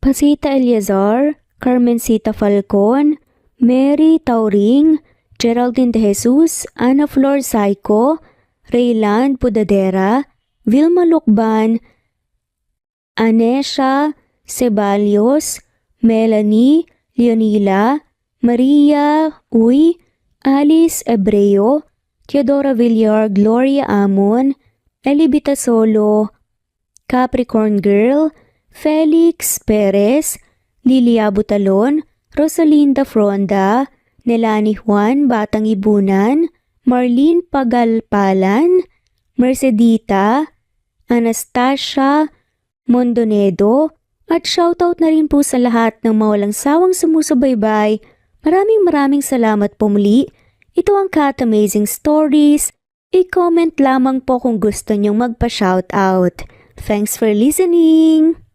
A: Eliazar, Carmencita Falcon, Mary Tauring, Geraldine de Jesus, Ana Flor Saico, Rayland Pudadera, Vilma Lukban, Anesha Ceballos, Melanie Leonila, Maria Uy, Alice Ebreo, Teodora Villar, Gloria Amon, Elibita Solo, Capricorn Girl, Felix Perez, Lilia Butalon, Rosalinda Fronda, Nelani Juan Batang Ibunan, Marlene Pagalpalan, Mercedita, Anastasia Mondonedo, at shoutout na rin po sa lahat ng mawalang sawang sumusubaybay. Maraming salamat po muli. Ito ang Cat Amazing Stories. I-comment lamang po kung gusto nyong magpa-shoutout. Thanks for listening!